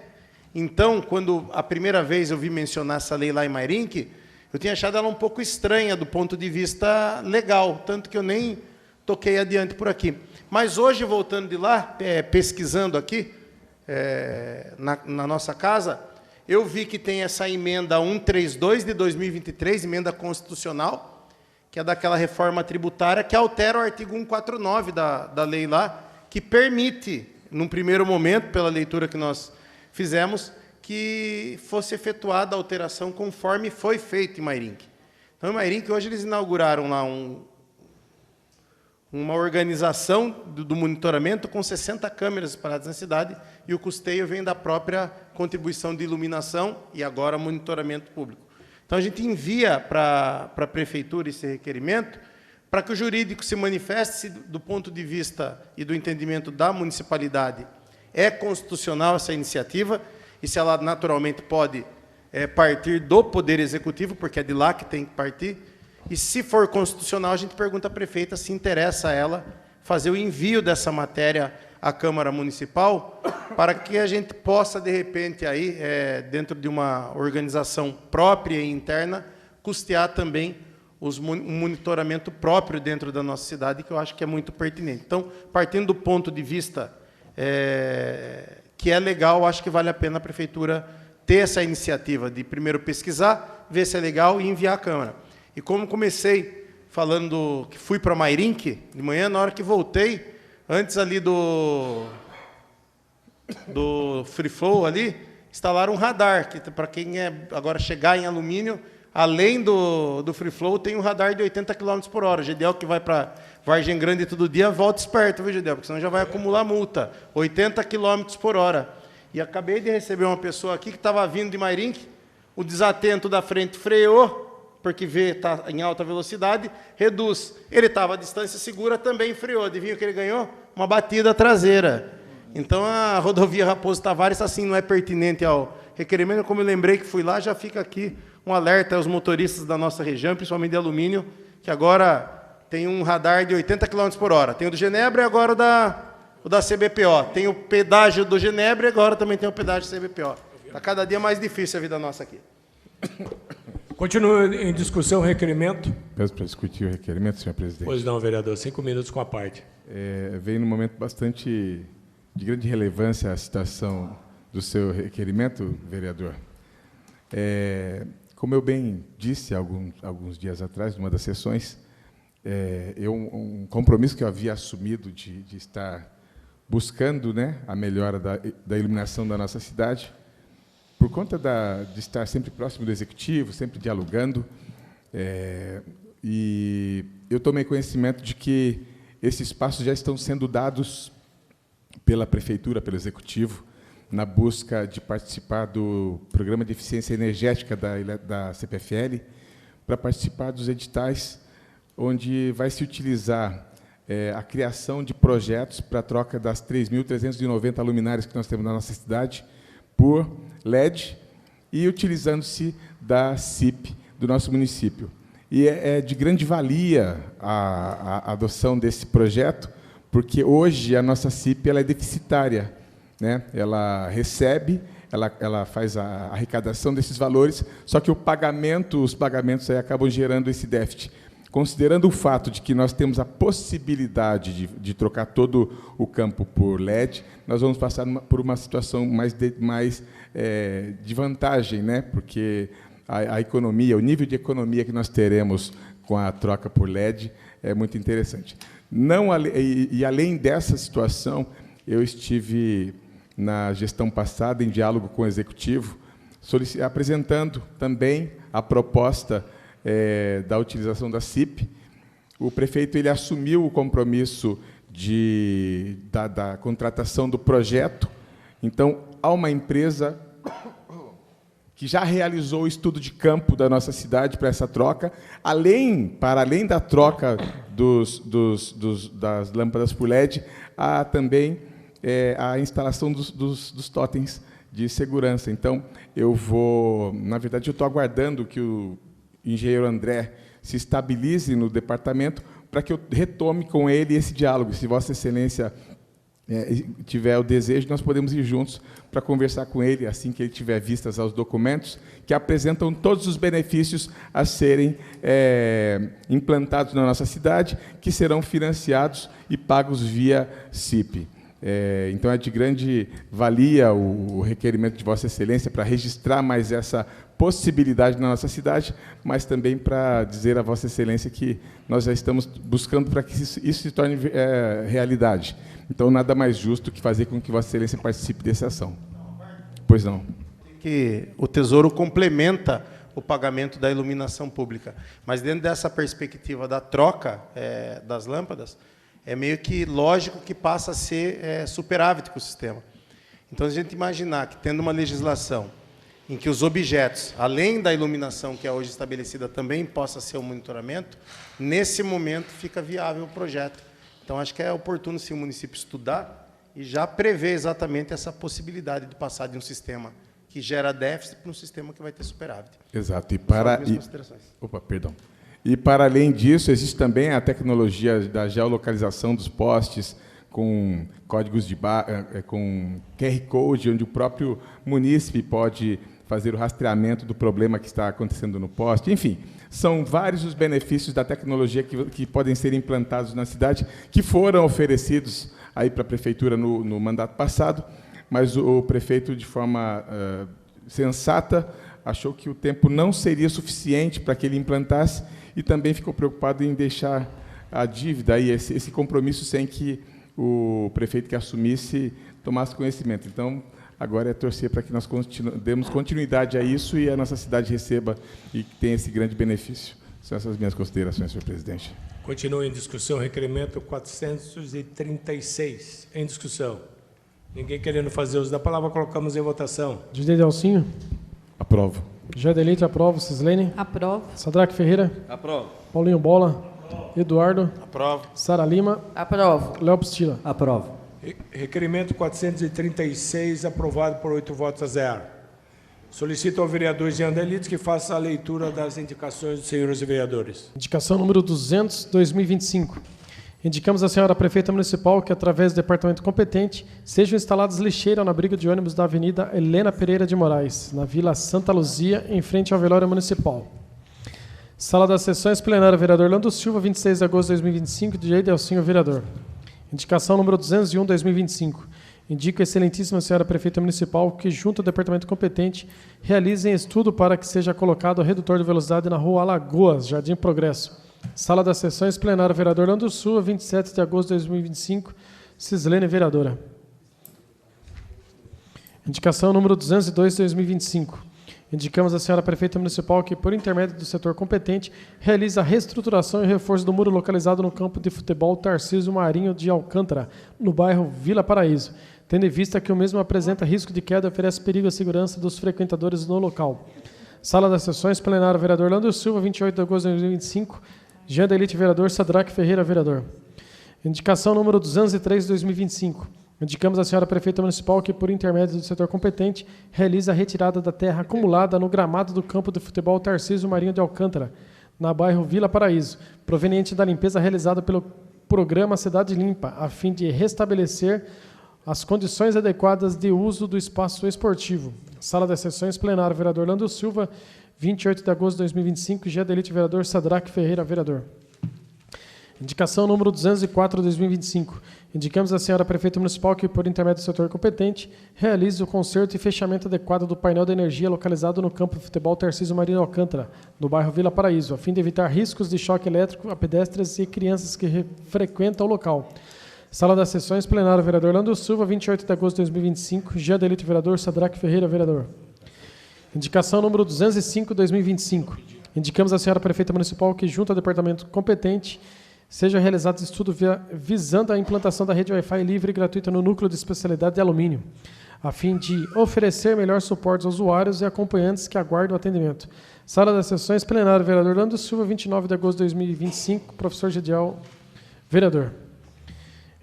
então, quando a primeira vez eu vi mencionar essa lei lá em Mairinque, eu tinha achado ela um pouco estranha do ponto de vista legal, tanto que eu nem toquei adiante por aqui. Mas hoje, voltando de lá, pesquisando aqui, na nossa casa, eu vi que tem essa emenda 132 de 2023, emenda constitucional, que é daquela reforma tributária que altera o artigo 149 da lei lá, que permite, num primeiro momento, pela leitura que nós fizemos, que fosse efetuada a alteração conforme foi feito em Mairinque. Então, em Mairinque, hoje eles inauguraram lá uma organização do monitoramento com 60 câmeras espalhadas na cidade, e o custeio vem da própria contribuição de iluminação e agora monitoramento público. Então, a gente envia para a Prefeitura esse requerimento para que o jurídico se manifeste do ponto de vista e do entendimento da municipalidade. É constitucional essa iniciativa, e se ela naturalmente pode partir do Poder Executivo, porque é de lá que tem que partir, e se for constitucional, a gente pergunta à prefeita se interessa a ela fazer o envio dessa matéria à Câmara Municipal, para que a gente possa, de repente, aí, dentro de uma organização própria e interna, custear também um monitoramento próprio dentro da nossa cidade, que eu acho que é muito pertinente. Então, partindo do ponto de vista que é legal, acho que vale a pena a Prefeitura ter essa iniciativa de, primeiro, pesquisar, ver se é legal e enviar à Câmara. E como comecei falando que fui para Mairinque, de manhã, na hora que voltei, antes ali do Free Flow ali, instalaram um radar, que para quem agora chegar em alumínio, além do Free Flow, tem um radar de 80 km por hora. O GDL que vai para Vargem Grande todo dia, volta esperto, viu, Judeu? Porque senão já vai acumular multa. 80 km por hora. E acabei de receber uma pessoa aqui que estava vindo de Mairinque, o desatento da frente freou, porque está em alta velocidade, reduz. Ele estava a distância segura, também freou. Adivinha o que ele ganhou? Uma batida traseira. Então, a rodovia Raposo Tavares, assim, não é pertinente ao requerimento. Como eu lembrei que fui lá, já fica aqui um alerta aos motoristas da nossa região, principalmente de alumínio, que agora tem um radar de 80 km por hora. Tem o do Genebra e agora o da CBPO. Tem o pedágio do Genebra e agora também tem o pedágio do CBPO. Está cada dia mais difícil a vida nossa aqui. Continua em discussão o requerimento. Peço para discutir o requerimento, senhor presidente. Pois não, vereador. 5 minutos com a parte. Veio num momento bastante de grande relevância a citação do seu requerimento, vereador. Como eu bem disse alguns dias atrás, numa das sessões, um compromisso que eu havia assumido de estar buscando, né, a melhora da iluminação da nossa cidade, por conta de estar sempre próximo do Executivo, sempre dialogando, e eu tomei conhecimento de que esses passos já estão sendo dados pela Prefeitura, pelo Executivo, na busca de participar do Programa de Eficiência Energética da CPFL, para participar dos editais, onde vai se utilizar a criação de projetos para a troca das 3.390 luminárias que nós temos na nossa cidade por LED e utilizando-se da CIP do nosso município. E é de grande valia a adoção desse projeto, porque hoje a nossa CIP ela é deficitária, né? Ela recebe, ela faz a arrecadação desses valores, só que os pagamentos aí acabam gerando esse déficit. Considerando o fato de que nós temos a possibilidade de trocar todo o campo por LED, nós vamos passar por uma situação mais de vantagem, né? Porque a economia, o nível de economia que nós teremos com a troca por LED é muito interessante. Além dessa situação, eu estive na gestão passada em diálogo com o Executivo, apresentando também a proposta da utilização da CIP. O prefeito ele assumiu o compromisso da contratação do projeto. Então, há uma empresa que já realizou o estudo de campo da nossa cidade para essa troca, para além da troca das lâmpadas por LED, há também a instalação dos totens de segurança. Então, na verdade, eu estou aguardando que o engenheiro André se estabilize no departamento para que eu retome com ele esse diálogo. Se Vossa Excelência tiver o desejo, nós podemos ir juntos para conversar com ele, assim que ele tiver vistas aos documentos, que apresentam todos os benefícios a serem implantados na nossa cidade, que serão financiados e pagos via CIP. Então, é de grande valia o requerimento de Vossa Excelência para registrar mais essa possibilidade na nossa cidade, mas também para dizer a Vossa Excelência que nós já estamos buscando para que isso se torne realidade. Então, nada mais justo que fazer com que Vossa Excelência participe dessa ação. Pois não. Que o Tesouro complementa o pagamento da iluminação pública. Mas, dentro dessa perspectiva da troca das lâmpadas, é meio que lógico que passa a ser superávit com o sistema. Então, a gente imaginar que, tendo uma legislação em que os objetos, além da iluminação que é hoje estabelecida, também possa ser o monitoramento, nesse momento fica viável o projeto. Então, acho que é oportuno, sim, o município estudar e já prever exatamente essa possibilidade de passar de um sistema que gera déficit para um sistema que vai ter superávit. Exato. E para além disso, existe também a tecnologia da geolocalização dos postes, com códigos com QR Code, onde o próprio munícipe pode fazer o rastreamento do problema que está acontecendo no poste. Enfim, são vários os benefícios da tecnologia que podem ser implantados na cidade, que foram oferecidos aí para a Prefeitura no mandato passado, mas o prefeito, de forma sensata, achou que o tempo não seria suficiente para que ele implantasse e também ficou preocupado em deixar a dívida, aí, esse compromisso, sem que o prefeito que assumisse tomasse conhecimento. Então, agora é torcer para que nós demos continuidade a isso e a nossa cidade receba e tenha esse grande benefício. São essas minhas considerações, senhor presidente. Continua em discussão o requerimento 436. Em discussão. Ninguém querendo fazer uso da palavra, colocamos em votação. DJ Delcinho. Aprovo. Jada Elite, aprovo. Cislene. Aprovo. Sadraque Ferreira. Aprovo. Paulinho Bola. Eduardo. Aprovo. Sara Lima. Aprovo. Léo Pistila. Aprovo. Requerimento 436, aprovado por 8 votos a 0. Solicito ao vereador Jean Delites que faça a leitura das indicações dos senhores vereadores. Indicação número 200, 2025. Indicamos à senhora prefeita municipal que, através do departamento competente, sejam instaladas lixeiras na briga de ônibus da Avenida Helena Pereira de Moraes, na Vila Santa Luzia, em frente ao velório municipal. Sala das sessões plenária, vereador Orlando Silva, 26 de agosto de 2025, DJ Delcinho, vereador. Indicação número 201, 2025. Indico a excelentíssima senhora prefeita municipal que, junto ao departamento competente, realizem estudo para que seja colocado o redutor de velocidade na rua Alagoas, Jardim Progresso. Sala das sessões plenária, vereador Orlando Silva, 27 de agosto de 2025, Cislene, vereadora. Indicação número 202, 2025. Indicamos à senhora prefeita municipal que, por intermédio do setor competente, realize a reestruturação e reforço do muro localizado no campo de futebol Tarcísio Marinho de Alcântara, no bairro Vila Paraíso, tendo em vista que o mesmo apresenta risco de queda e oferece perigo à segurança dos frequentadores no local. Sala das sessões plenária, vereador Orlando Silva, 28 de agosto de 2025, Jean Delite, vereador, Sadraque Ferreira, vereador. Indicação número 203, 2025. Indicamos à senhora prefeita municipal que, por intermédio do setor competente, realize a retirada da terra acumulada no gramado do campo de futebol Tarcísio Marinho de Alcântara, na bairro Vila Paraíso, proveniente da limpeza realizada pelo programa Cidade Limpa, a fim de restabelecer as condições adequadas de uso do espaço esportivo. Sala das sessões plenária, vereador Orlando Silva, 28 de agosto de 2025, Jean Delite, vereador, Sadraque Ferreira, vereador. Indicação número 204, 2025. Indicamos à senhora prefeita municipal que, por intermédio do setor competente, realize o conserto e fechamento adequado do painel de energia localizado no campo de futebol Tarcísio Marinho de Alcântara, no bairro Vila Paraíso, a fim de evitar riscos de choque elétrico a pedestres e crianças que frequentam o local. Sala das sessões plenária, vereador Orlando Silva, 28 de agosto de 2025, Jean Delite, vereador, Sadraque Ferreira, vereador. Indicação número 205, 2025. Indicamos à senhora prefeita municipal que, junto ao departamento competente, seja realizado estudo visando a implantação da rede Wi-Fi livre e gratuita no núcleo de especialidade de alumínio, a fim de oferecer melhor suporte aos usuários e acompanhantes que aguardam o atendimento. Sala das sessões plenária, vereador Orlando Silva, 29 de agosto de 2025, professor Gedial, vereador.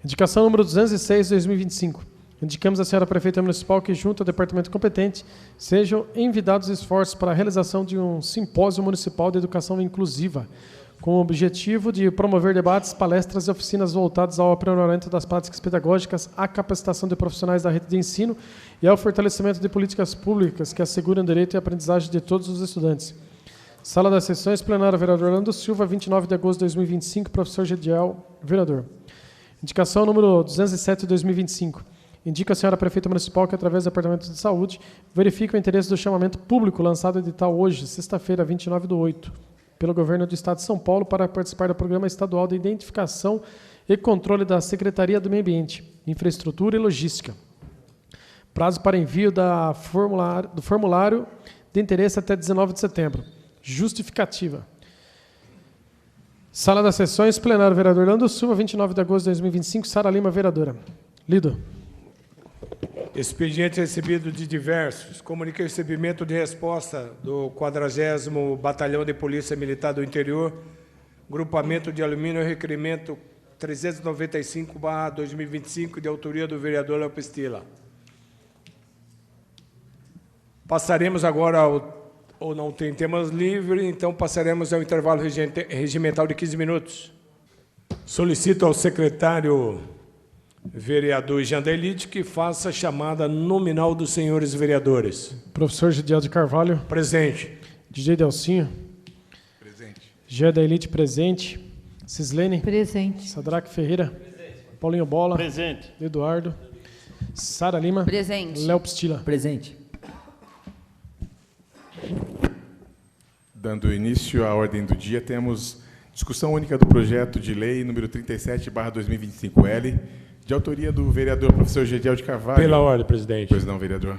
Indicação número 206, 2025. Indicamos à senhora prefeita municipal que, junto ao departamento competente, sejam envidados esforços para a realização de um simpósio municipal de educação inclusiva, com o objetivo de promover debates, palestras e oficinas voltadas ao aprimoramento das práticas pedagógicas, à capacitação de profissionais da rede de ensino e ao fortalecimento de políticas públicas que asseguram o direito e a aprendizagem de todos os estudantes. Sala das sessões plenária, vereador Orlando Silva, 29 de agosto de 2025, professor Gedial, vereador. Indicação número 207, 2025. Indica a senhora prefeita municipal que, através do Departamento de Saúde, verifique o interesse do chamamento público lançado em edital hoje, sexta-feira, 29/8, pelo Governo do Estado de São Paulo para participar do Programa Estadual de Identificação e Controle da Secretaria do Meio Ambiente, Infraestrutura e Logística. Prazo para envio do formulário de interesse até 19 de setembro. Justificativa. Sala das sessões, plenário, vereador Orlando Silva, 29 de agosto de 2025, Sara Lima, vereadora. Lido. Expediente recebido de diversos. Comunica o recebimento de resposta do 40º Batalhão de Polícia Militar do Interior, Grupamento de Alumínio, requerimento 395/2025, de autoria do vereador Léo Pistila. Passaremos agora ou não tem temas livres, então passaremos ao intervalo regimental de 15 minutos. Solicito ao secretário vereador Jean Delite que faça a chamada nominal dos senhores vereadores. Professor Gidiel de Carvalho. Presente. DJ Delcinho. Presente. Jean Delite, presente. Cislene. Presente. Sadraque Ferreira. Presente. Paulinho Bola. Presente. Eduardo. Sara Lima. Presente. Léo Pistila. Presente. Dando início à ordem do dia, temos discussão única do projeto de lei número 37/2025L, de autoria do vereador professor Gediel de Carvalho. Pela ordem, presidente. Pois não, vereador.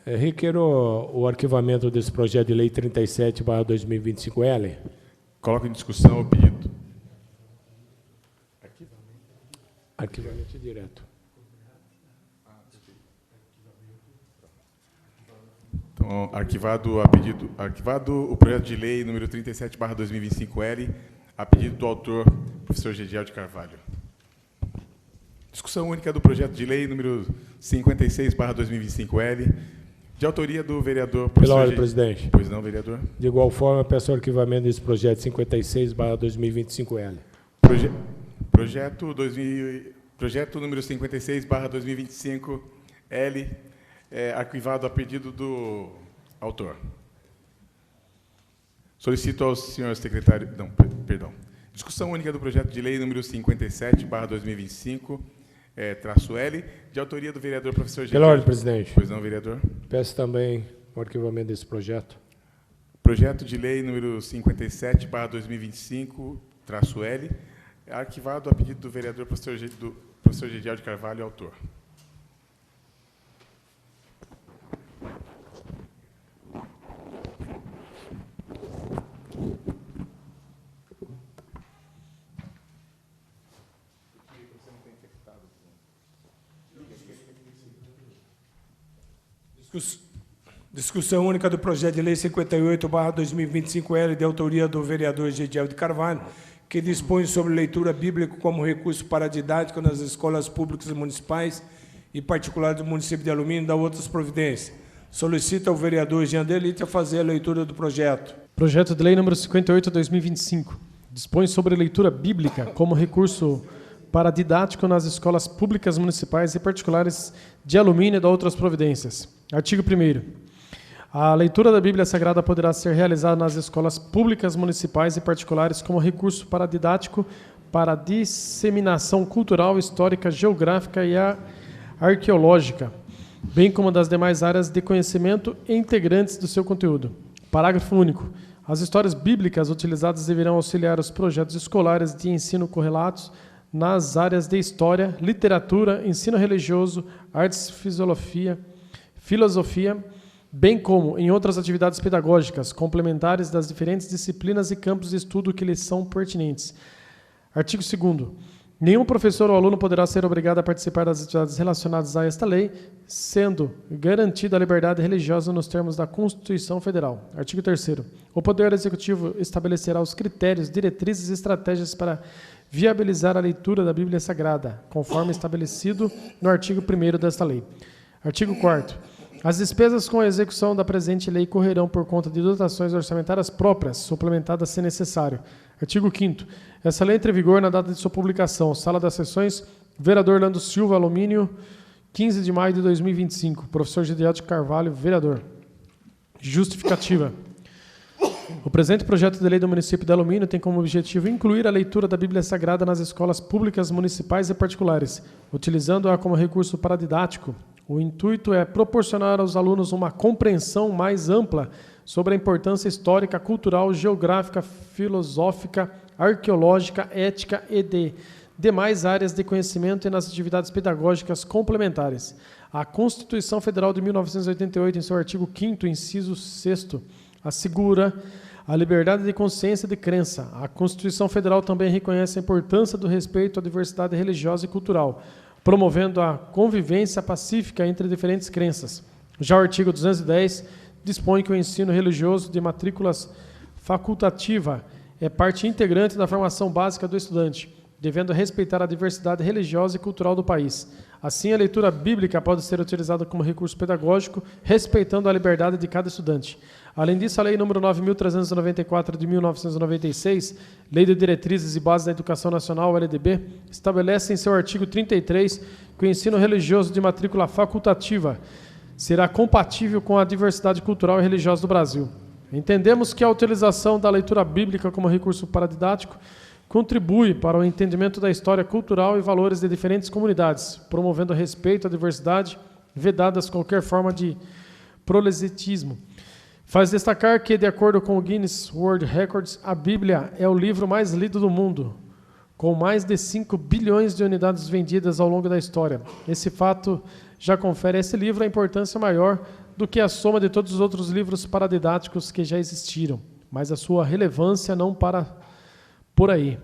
Requero o arquivamento desse projeto de lei 37/2025L. Coloco em discussão o pedido. Arquivamento direto. Então, arquivado o projeto de lei número 37/2025L, a pedido do autor, professor Gediel de Carvalho. Discussão única do projeto de lei número 56/2025L, de autoria do vereador... Pela ordem, presidente. Pois não, vereador. De igual forma, peço o arquivamento desse projeto 56/2025L. Projeto número 56/2025L, arquivado a pedido do autor. Solicito ao senhor secretário... Não, perdão. Discussão única do projeto de lei número 57/2025-L, de autoria do vereador professor Pela ordem, presidente. Pois não, vereador. Peço também o arquivamento desse projeto. Projeto de lei número 57/2025-L, arquivado a pedido do vereador professor Gediel de Carvalho, autor. Discussão única do projeto de lei 58/2025L, de autoria do vereador Gediel de Carvalho, que dispõe sobre leitura bíblica como recurso paradidático nas escolas públicas municipais e particulares do município de Alumínio, da outras providências. Solicita ao vereador Jean Delite a fazer a leitura do projeto. Projeto de lei número 58/2025. Dispõe sobre leitura bíblica como recurso paradidático nas escolas públicas municipais e particulares de Alumínio e de outras providências. Artigo 1º. A leitura da Bíblia Sagrada poderá ser realizada nas escolas públicas municipais e particulares como recurso paradidático para a disseminação cultural, histórica, geográfica e arqueológica, bem como das demais áreas de conhecimento integrantes do seu conteúdo. Parágrafo único. As histórias bíblicas utilizadas deverão auxiliar os projetos escolares de ensino correlatos nas áreas de história, literatura, ensino religioso, artes, filosofia, bem como em outras atividades pedagógicas complementares das diferentes disciplinas e campos de estudo que lhes são pertinentes. Artigo 2º. Nenhum professor ou aluno poderá ser obrigado a participar das atividades relacionadas a esta lei, sendo garantida a liberdade religiosa nos termos da Constituição Federal. Artigo 3º. O Poder Executivo estabelecerá os critérios, diretrizes e estratégias para viabilizar a leitura da Bíblia Sagrada, conforme estabelecido no artigo 1º desta lei. Artigo 4º. As despesas com a execução da presente lei correrão por conta de dotações orçamentárias próprias, suplementadas se necessário. Artigo 5º. Essa lei entra em vigor na data de sua publicação. Sala das Sessões, vereador Orlando Silva, Alumínio, 15 de maio de 2025. Professor Gediel de Carvalho, vereador. Justificativa. O presente projeto de lei do município de Alumínio tem como objetivo incluir a leitura da Bíblia Sagrada nas escolas públicas municipais e particulares, utilizando-a como recurso paradidático. O intuito é proporcionar aos alunos uma compreensão mais ampla sobre a importância histórica, cultural, geográfica, filosófica, arqueológica, ética e de demais áreas de conhecimento e nas atividades pedagógicas complementares. A Constituição Federal de 1988, em seu artigo 5º, inciso 6º, assegura a liberdade de consciência e de crença. A Constituição Federal também reconhece a importância do respeito à diversidade religiosa e cultural, promovendo a convivência pacífica entre diferentes crenças. Já o artigo 210 dispõe que o ensino religioso de matrículas facultativa é parte integrante da formação básica do estudante, devendo respeitar a diversidade religiosa e cultural do país. Assim, a leitura bíblica pode ser utilizada como recurso pedagógico, respeitando a liberdade de cada estudante. Além disso, a Lei nº 9.394 de 1996, Lei de Diretrizes e Bases da Educação Nacional, LDB, estabelece em seu artigo 33 que o ensino religioso de matrícula facultativa será compatível com a diversidade cultural e religiosa do Brasil. Entendemos que a utilização da leitura bíblica como recurso paradidático contribui para o entendimento da história cultural e valores de diferentes comunidades, promovendo o respeito à diversidade, vedadas qualquer forma de proselitismo. Faz destacar que, de acordo com o Guinness World Records, a Bíblia é o livro mais lido do mundo, com mais de 5 bilhões de unidades vendidas ao longo da história. Esse fato já confere a esse livro a importância maior do que a soma de todos os outros livros paradidáticos que já existiram, mas a sua relevância não para por aí.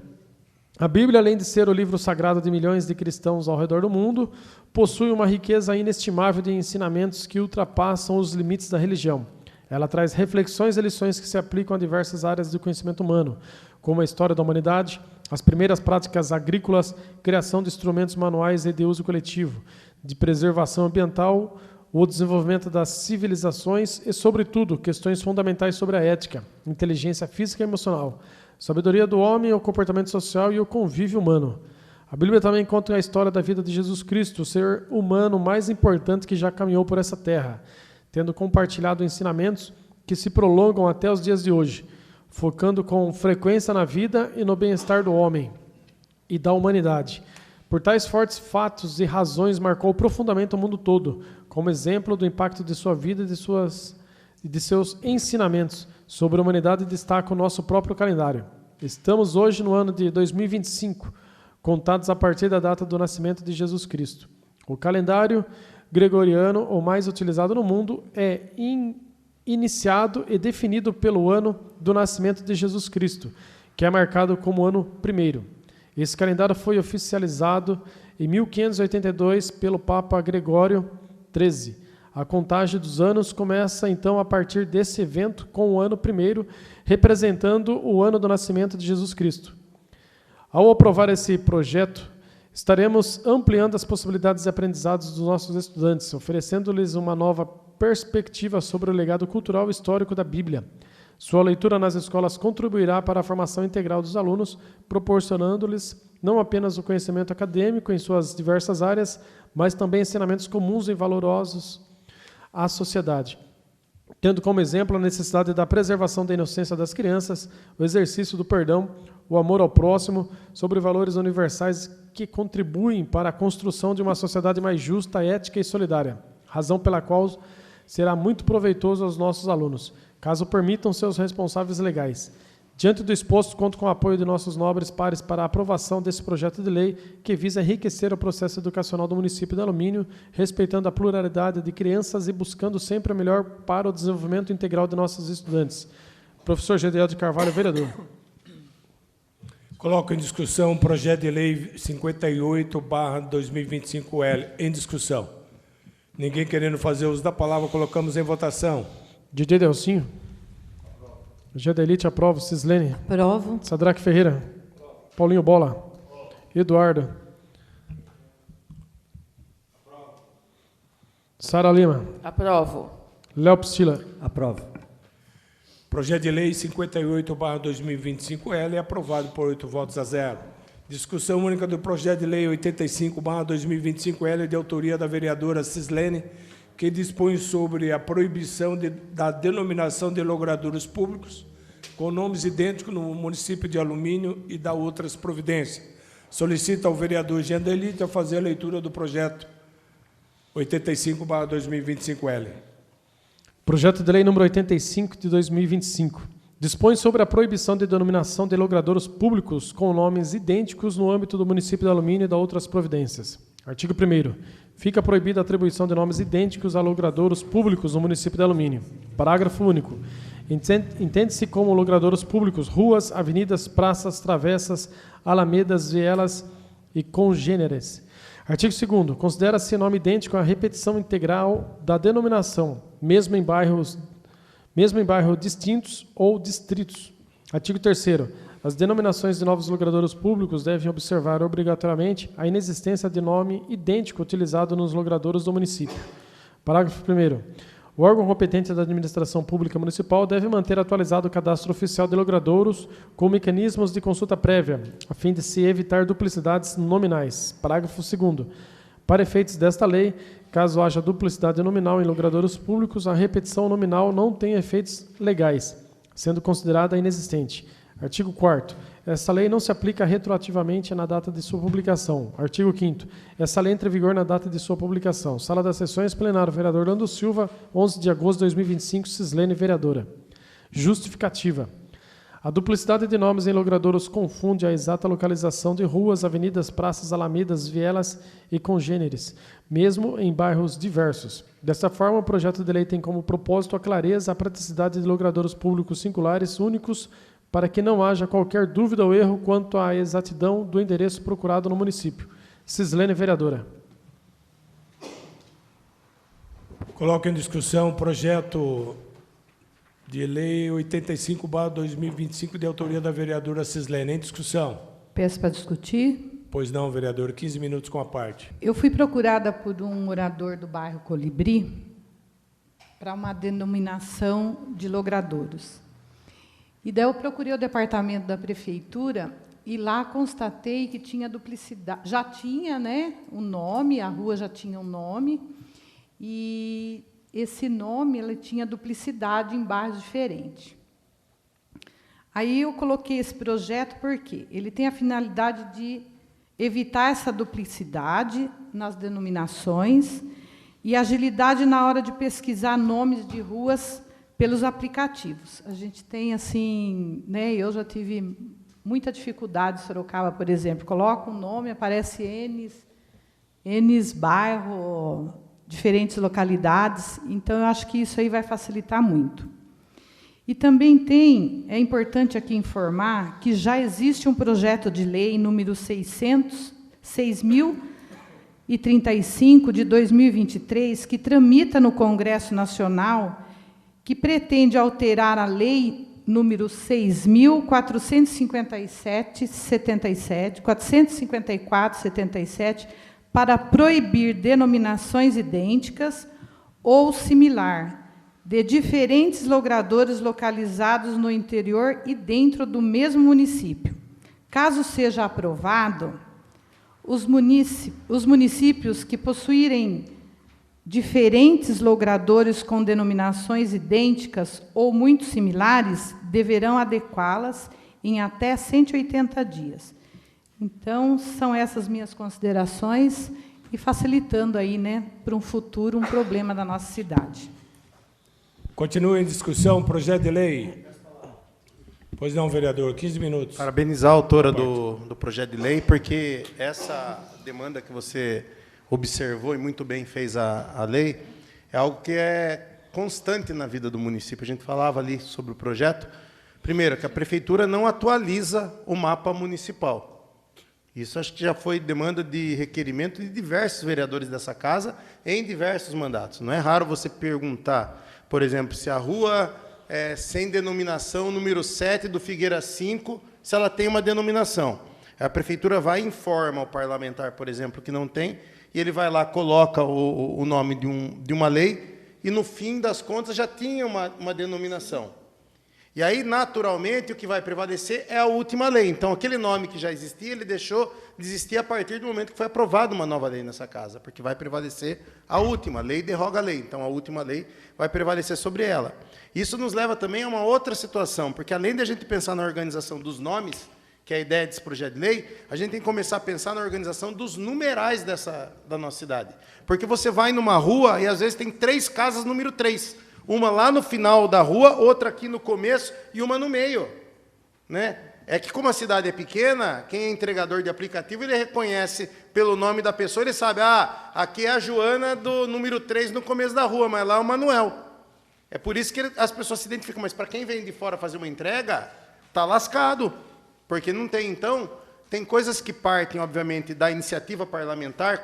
A Bíblia, além de ser o livro sagrado de milhões de cristãos ao redor do mundo, possui uma riqueza inestimável de ensinamentos que ultrapassam os limites da religião. Ela traz reflexões e lições que se aplicam a diversas áreas do conhecimento humano, como a história da humanidade, as primeiras práticas agrícolas, criação de instrumentos manuais e de uso coletivo, de preservação ambiental, o desenvolvimento das civilizações e, sobretudo, questões fundamentais sobre a ética, inteligência física e emocional, sabedoria do homem, o comportamento social e o convívio humano. A Bíblia também conta a história da vida de Jesus Cristo, o ser humano mais importante que já caminhou por essa terra, tendo compartilhado ensinamentos que se prolongam até os dias de hoje, focando com frequência na vida e no bem-estar do homem e da humanidade. Por tais fortes fatos e razões, marcou profundamente o mundo todo, como exemplo do impacto de sua vida e de seus ensinamentos sobre a humanidade, destaca o nosso próprio calendário. Estamos hoje no ano de 2025, contados a partir da data do nascimento de Jesus Cristo. O calendário gregoriano, o mais utilizado no mundo, é iniciado e definido pelo ano do nascimento de Jesus Cristo, que é marcado como ano primeiro. Esse calendário foi oficializado em 1582 pelo Papa Gregório XIII. A contagem dos anos começa, então, a partir desse evento, com o ano primeiro, representando o ano do nascimento de Jesus Cristo. Ao aprovar esse projeto, estaremos ampliando as possibilidades de aprendizados dos nossos estudantes, oferecendo-lhes uma nova perspectiva sobre o legado cultural e histórico da Bíblia. Sua leitura nas escolas contribuirá para a formação integral dos alunos, proporcionando-lhes não apenas o conhecimento acadêmico em suas diversas áreas, mas também ensinamentos comuns e valorosos à sociedade, tendo como exemplo a necessidade da preservação da inocência das crianças, o exercício do perdão, o amor ao próximo, sobre valores universais que contribuem para a construção de uma sociedade mais justa, ética e solidária, razão pela qual será muito proveitoso aos nossos alunos, caso permitam seus responsáveis legais. Diante do exposto, conto com o apoio de nossos nobres pares para a aprovação desse projeto de lei que visa enriquecer o processo educacional do município de Alumínio, respeitando a pluralidade de crianças e buscando sempre o melhor para o desenvolvimento integral de nossos estudantes. Professor Gedeel de Carvalho, vereador. Coloco em discussão o projeto de lei 58/2025L. Em discussão. Ninguém querendo fazer uso da palavra, colocamos em votação. DJ Delcinho. Gedelite, aprovo. Cislene. Aprovo. Sadraque Ferreira. Paulinho Bola. Eduardo. Sara Lima. Aprovo. Léo Pstila. Aprovo. Projeto de lei 58/2025L é aprovado por 8 votos a 0. Discussão única do projeto de lei 85/2025L de autoria da vereadora Cislene, que dispõe sobre a proibição da denominação de logradouros públicos com nomes idênticos no município de Alumínio e da outras providências. Solicita ao vereador Jean Delite a fazer a leitura do projeto 85/2025L. Projeto de lei número 85 de 2025. Dispõe sobre a proibição de denominação de logradouros públicos com nomes idênticos no âmbito do município de Alumínio e da outras providências. Artigo 1º. Fica proibida a atribuição de nomes idênticos a logradouros públicos no município de Alumínio. Parágrafo único. Entende-se como logradouros públicos ruas, avenidas, praças, travessas, alamedas, vielas e congêneres. Artigo 2º. Considera-se nome idêntico a repetição integral da denominação, mesmo em bairros distintos ou distritos. Artigo 3º. As denominações de novos logradouros públicos devem observar obrigatoriamente a inexistência de nome idêntico utilizado nos logradouros do município. Parágrafo 1º. O órgão competente da administração pública municipal deve manter atualizado o cadastro oficial de logradouros com mecanismos de consulta prévia, a fim de se evitar duplicidades nominais. Parágrafo 2º. Para efeitos desta lei, caso haja duplicidade nominal em logradouros públicos, a repetição nominal não tem efeitos legais, sendo considerada inexistente. Artigo 4º. Essa lei não se aplica retroativamente na data de sua publicação. Artigo 5º. Essa lei entra em vigor na data de sua publicação. Sala das Sessões, plenário, vereador Orlando Silva, 11 de agosto de 2025, Cislene, vereadora. Justificativa. A duplicidade de nomes em logradouros confunde a exata localização de ruas, avenidas, praças, alamedas, vielas e congêneres, mesmo em bairros diversos. Desta forma, o projeto de lei tem como propósito a clareza, a praticidade de logradouros públicos singulares, únicos, para que não haja qualquer dúvida ou erro quanto à exatidão do endereço procurado no município. Cislene, vereadora. Coloco em discussão o projeto de lei 85/2025, de autoria da vereadora Cislene. Em discussão. Peço para discutir. Pois não, vereador. 15 minutos com a parte. Eu fui procurada por um morador do bairro Colibri para uma denominação de logradouros. E daí eu procurei o departamento da prefeitura e lá constatei que tinha duplicidade. Já tinha, né, um nome, a rua já tinha um nome, e esse nome ele tinha duplicidade em bairros diferentes. Aí eu coloquei esse projeto porque ele tem a finalidade de evitar essa duplicidade nas denominações e agilidade na hora de pesquisar nomes de ruas pelos aplicativos. A gente tem, assim, né, eu já tive muita dificuldade em Sorocaba, por exemplo. Coloca um nome, aparece N bairro, diferentes localidades. Então, eu acho que isso aí vai facilitar muito. E também é importante aqui informar que já existe um projeto de lei número 6.035, de 2023, que tramita no Congresso Nacional, que pretende alterar a lei número 454/77, para proibir denominações idênticas ou similar de diferentes logradouros localizados no interior e dentro do mesmo município. Caso seja aprovado, os municípios que possuírem diferentes logradouros com denominações idênticas ou muito similares deverão adequá-las em até 180 dias. Então, são essas minhas considerações e facilitando aí, né, para um futuro, um problema da nossa cidade. Continua em discussão o projeto de lei. Pois não, vereador, 15 minutos. Parabenizar a autora do projeto de lei, porque essa demanda que você observou e muito bem fez a lei é algo que é constante na vida do município. A gente falava ali sobre o projeto. Primeiro, que a prefeitura não atualiza o mapa municipal. Isso acho que já foi demanda de requerimento de diversos vereadores dessa casa em diversos mandatos. Não é raro você perguntar, por exemplo, se a rua é sem denominação número 7 do Figueira 5, se ela tem uma denominação. A prefeitura vai e informa ao parlamentar, por exemplo, que não tem, e ele vai lá, coloca o nome de uma lei, e no fim das contas já tinha uma denominação. E aí, naturalmente, o que vai prevalecer é a última lei. Então, aquele nome que já existia, ele deixou de existir a partir do momento que foi aprovada uma nova lei nessa casa, porque vai prevalecer a última. A lei derroga a lei, então a última lei vai prevalecer sobre ela. Isso nos leva também a uma outra situação, porque além de a gente pensar na organização dos nomes, que é a ideia desse projeto de lei, a gente tem que começar a pensar na organização dos numerais da nossa cidade. Porque você vai numa rua e, às vezes, tem 3 casas número 3. Uma lá no final da rua, outra aqui no começo e uma no meio, né? É que, como a cidade é pequena, quem é entregador de aplicativo, ele reconhece pelo nome da pessoa, ele sabe, aqui é a Joana do número 3 no começo da rua, mas lá é o Manuel. É por isso que as pessoas se identificam, mas para quem vem de fora fazer uma entrega, está lascado, porque não tem. Então, tem coisas que partem, obviamente, da iniciativa parlamentar,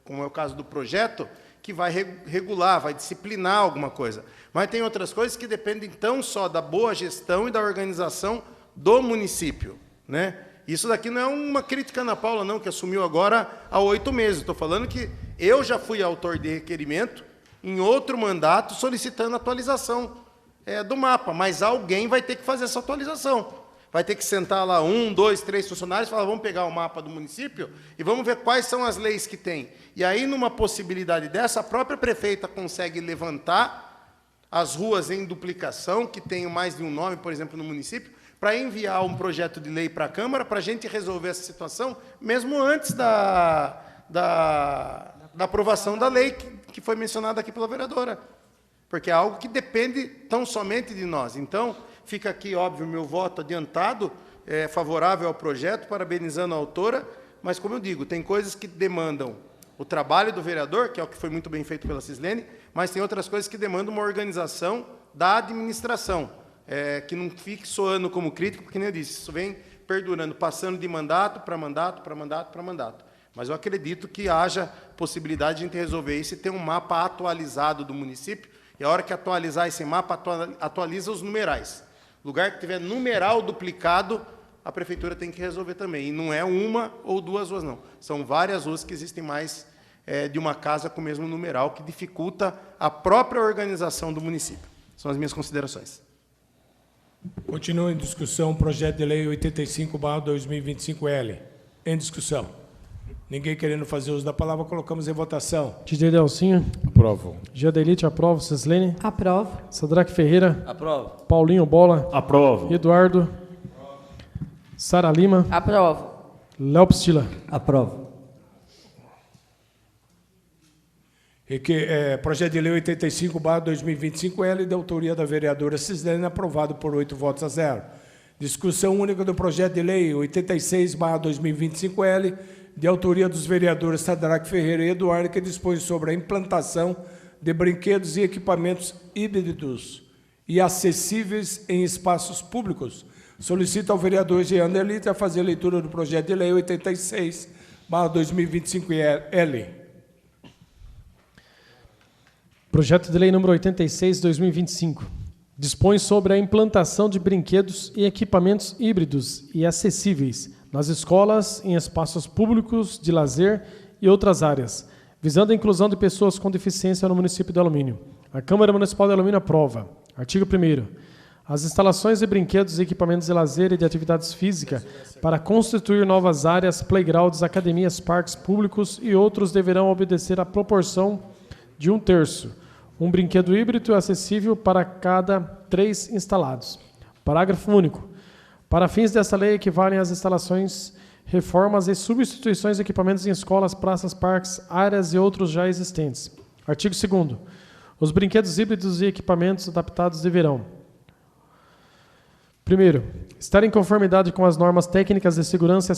como é o caso do projeto, que vai regular, vai disciplinar alguma coisa. Mas tem outras coisas que dependem tão só da boa gestão e da organização do município, né? Isso daqui não é uma crítica à Ana Paula, não, que assumiu agora há 8 meses. Estou falando que eu já fui autor de requerimento em outro mandato solicitando atualização do mapa, mas alguém vai ter que fazer essa atualização. Vai ter que sentar lá 1, 2, 3 funcionários e falar, vamos pegar o mapa do município e vamos ver quais são as leis que tem. E aí, numa possibilidade dessa, a própria prefeita consegue levantar as ruas em duplicação, que tenham mais de um nome, por exemplo, no município, para enviar um projeto de lei para a Câmara, para a gente resolver essa situação, mesmo antes da aprovação da lei que foi mencionada aqui pela vereadora. Porque é algo que depende tão somente de nós. Então, fica aqui, óbvio, o meu voto adiantado, favorável ao projeto, parabenizando a autora, mas, como eu digo, tem coisas que demandam o trabalho do vereador, que é o que foi muito bem feito pela Cislene, mas tem outras coisas que demandam uma organização da administração. que não fique soando como crítico, porque, nem eu disse, isso vem perdurando, passando de mandato para mandato, para mandato, para mandato. Mas eu acredito que haja possibilidade de a gente resolver isso e ter um mapa atualizado do município, e a hora que atualizar esse mapa, atualiza os numerais. Lugar que tiver numeral duplicado, a prefeitura tem que resolver também. E não é uma ou duas ruas, não. São várias ruas que existem mais de uma casa com o mesmo numeral, que dificulta a própria organização do município. São as minhas considerações. Continua em discussão o projeto de lei 85/2025L. Em discussão. Ninguém querendo fazer uso da palavra, colocamos em votação. DJ Delcinho. Aprovo. Giadelite, aprovo. Cislene. Aprovo. Sadraque Ferreira. Aprovo. Paulinho Bola. Aprovo. Eduardo. Sara Lima. Aprovo. Léo Pistila. Aprovo. Projeto de lei 85/2025L, de autoria da vereadora Cislene, aprovado por 8 votos a 0. Discussão única do projeto de lei 86/2025L, de autoria dos vereadores Sadraque Ferreira e Eduardo, que dispõe sobre a implantação de brinquedos e equipamentos híbridos e acessíveis em espaços públicos. Solicito ao vereador Jean Delite a fazer a leitura do projeto de lei 86/2025L. Projeto de lei número 86/2025. Dispõe sobre a implantação de brinquedos e equipamentos híbridos e acessíveis nas escolas, em espaços públicos de lazer e outras áreas, visando a inclusão de pessoas com deficiência no município de Alumínio. A Câmara Municipal de Alumínio aprova. Artigo 1º. As instalações de brinquedos e equipamentos de lazer e de atividades físicas para constituir novas áreas, playgrounds, academias, parques públicos e outros deverão obedecer à proporção de 1/3. Um brinquedo híbrido acessível para cada 3 instalados. Parágrafo único. Para fins desta lei, equivalem às instalações, reformas e substituições de equipamentos em escolas, praças, parques, áreas e outros já existentes. Artigo 2º. Os brinquedos híbridos e equipamentos adaptados deverão: primeiro, estar em conformidade com as normas técnicas de segurança e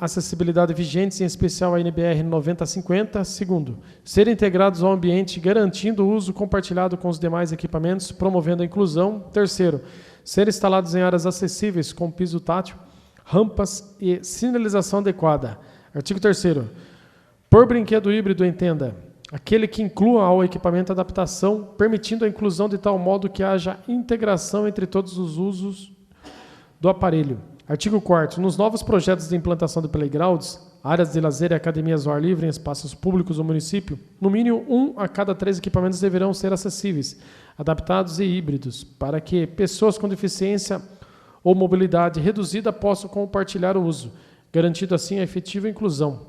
acessibilidade vigentes, em especial a NBR 9050. Segundo, ser integrados ao ambiente, garantindo o uso compartilhado com os demais equipamentos, promovendo a inclusão. Terceiro, ser instalados em áreas acessíveis, com piso tátil, rampas e sinalização adequada. Artigo 3º. Por brinquedo híbrido, entenda aquele que inclua ao equipamento adaptação, permitindo a inclusão de tal modo que haja integração entre todos os usos do aparelho. Artigo 4º. Nos novos projetos de implantação de playgrounds, áreas de lazer e academias ao ar livre em espaços públicos do município, no mínimo 1 a cada 3 equipamentos deverão ser acessíveis, adaptados e híbridos, para que pessoas com deficiência ou mobilidade reduzida possam compartilhar o uso, garantindo assim a efetiva inclusão.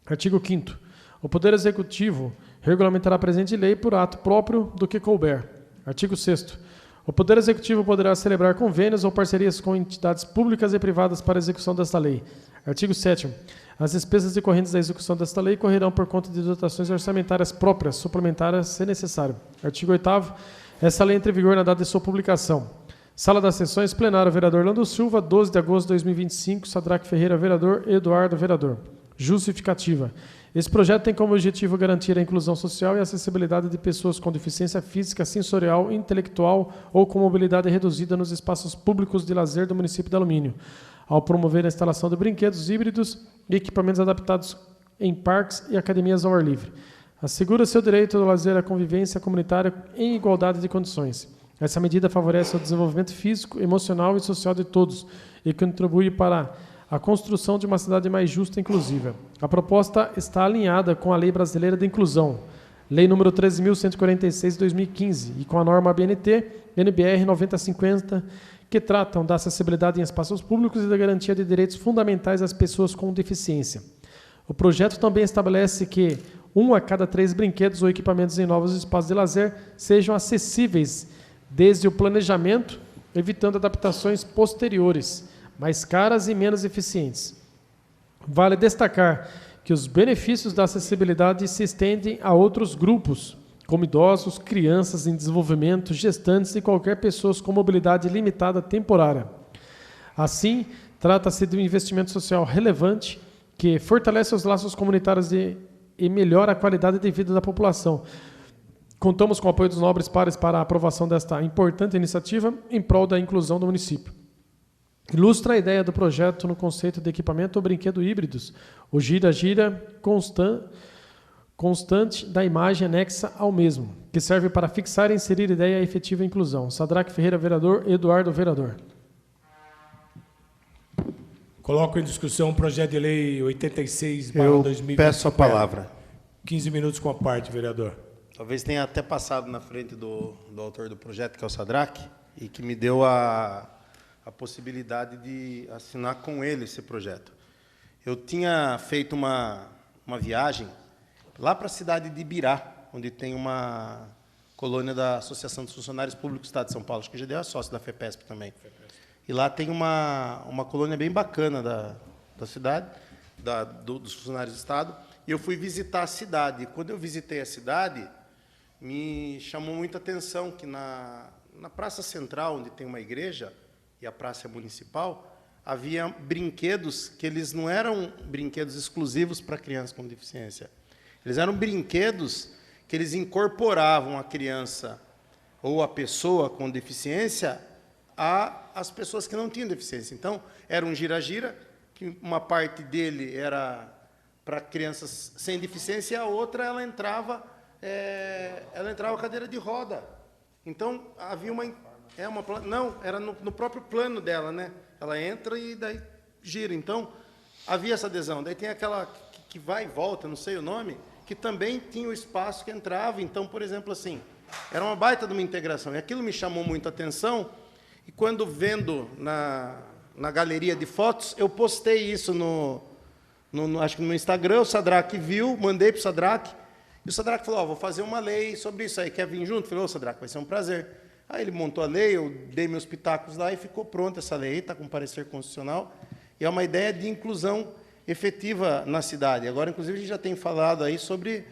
Artigo 5º. O Poder Executivo regulamentará a presente lei por ato próprio do que couber. Artigo 6º. O Poder Executivo poderá celebrar convênios ou parcerias com entidades públicas e privadas para a execução desta lei. Artigo 7º. As despesas decorrentes da execução desta lei correrão por conta de dotações orçamentárias próprias, suplementares, se necessário. Artigo 8º. Essa lei entra em vigor na data de sua publicação. Sala das Sessões, plenário, vereador Orlando Silva, 12 de agosto de 2025, Sadraque Ferreira, vereador, Eduardo, vereador. Justificativa. Esse projeto tem como objetivo garantir a inclusão social e a acessibilidade de pessoas com deficiência física, sensorial, intelectual ou com mobilidade reduzida nos espaços públicos de lazer do município de Alumínio, ao promover a instalação de brinquedos híbridos e equipamentos adaptados em parques e academias ao ar livre. Assegura seu direito ao lazer e à convivência comunitária em igualdade de condições. Essa medida favorece o desenvolvimento físico, emocional e social de todos e contribui para a construção de uma cidade mais justa e inclusiva. A proposta está alinhada com a Lei Brasileira de Inclusão, Lei nº 13.146, de 2015, e com a norma ABNT, NBR 9050, que tratam da acessibilidade em espaços públicos e da garantia de direitos fundamentais às pessoas com deficiência. O projeto também estabelece que 1 a cada 3 brinquedos ou equipamentos em novos espaços de lazer sejam acessíveis desde o planejamento, evitando adaptações posteriores, mais caras e menos eficientes. Vale destacar que os benefícios da acessibilidade se estendem a outros grupos, como idosos, crianças em desenvolvimento, gestantes e qualquer pessoa com mobilidade limitada temporária. Assim, trata-se de um investimento social relevante que fortalece os laços comunitários e melhora a qualidade de vida da população, Contamos com o apoio dos nobres pares para a aprovação desta importante iniciativa em prol da inclusão do município. Ilustra a ideia do projeto no conceito de equipamento ou brinquedo híbridos, o gira-gira constante da imagem anexa ao mesmo, que serve para fixar e inserir ideia e efetiva inclusão. Sadraque Ferreira, vereador. Eduardo, vereador. Coloco em discussão o projeto de lei 86/2020. Eu peço a palavra. 15 minutos com a parte, vereador. Talvez tenha até passado na frente do autor do projeto, que é o Sadraque, e que me deu a possibilidade de assinar com ele esse projeto. Eu tinha feito uma viagem lá para a cidade de Ibirá, onde tem uma colônia da Associação dos Funcionários Públicos do Estado de São Paulo, acho que já deu a sócio da FEPESP também. E lá tem uma colônia bem bacana da cidade, dos funcionários do Estado, e eu fui visitar a cidade. E quando eu visitei a cidade, me chamou muita atenção que na Praça Central, onde tem uma igreja, e a praça é municipal, havia brinquedos que eles não eram brinquedos exclusivos para crianças com deficiência. Eles eram brinquedos que eles incorporavam a criança ou a pessoa com deficiência às pessoas que não tinham deficiência. Então, era um gira-gira, que uma parte dele era para crianças sem deficiência e a outra ela entrava cadeira de roda. Então, havia não, era no próprio plano dela, né? Ela entra e daí gira. Então, havia essa adesão. Daí tem aquela que vai e volta, não sei o nome, que também tinha o espaço que entrava. Então, por exemplo, assim, era uma baita de uma integração. E aquilo me chamou muito a atenção. E quando vendo na galeria de fotos, eu postei isso acho que no Instagram, o Sadraque viu, mandei para o Sadraque. E o Sadraque falou, vou fazer uma lei sobre isso aí, quer vir junto? Eu falei, Sadraque, vai ser um prazer. Aí ele montou a lei, eu dei meus pitacos lá e ficou pronta essa lei, está com parecer constitucional. E é uma ideia de inclusão efetiva na cidade. Agora, inclusive, a gente já tem falado aí sobre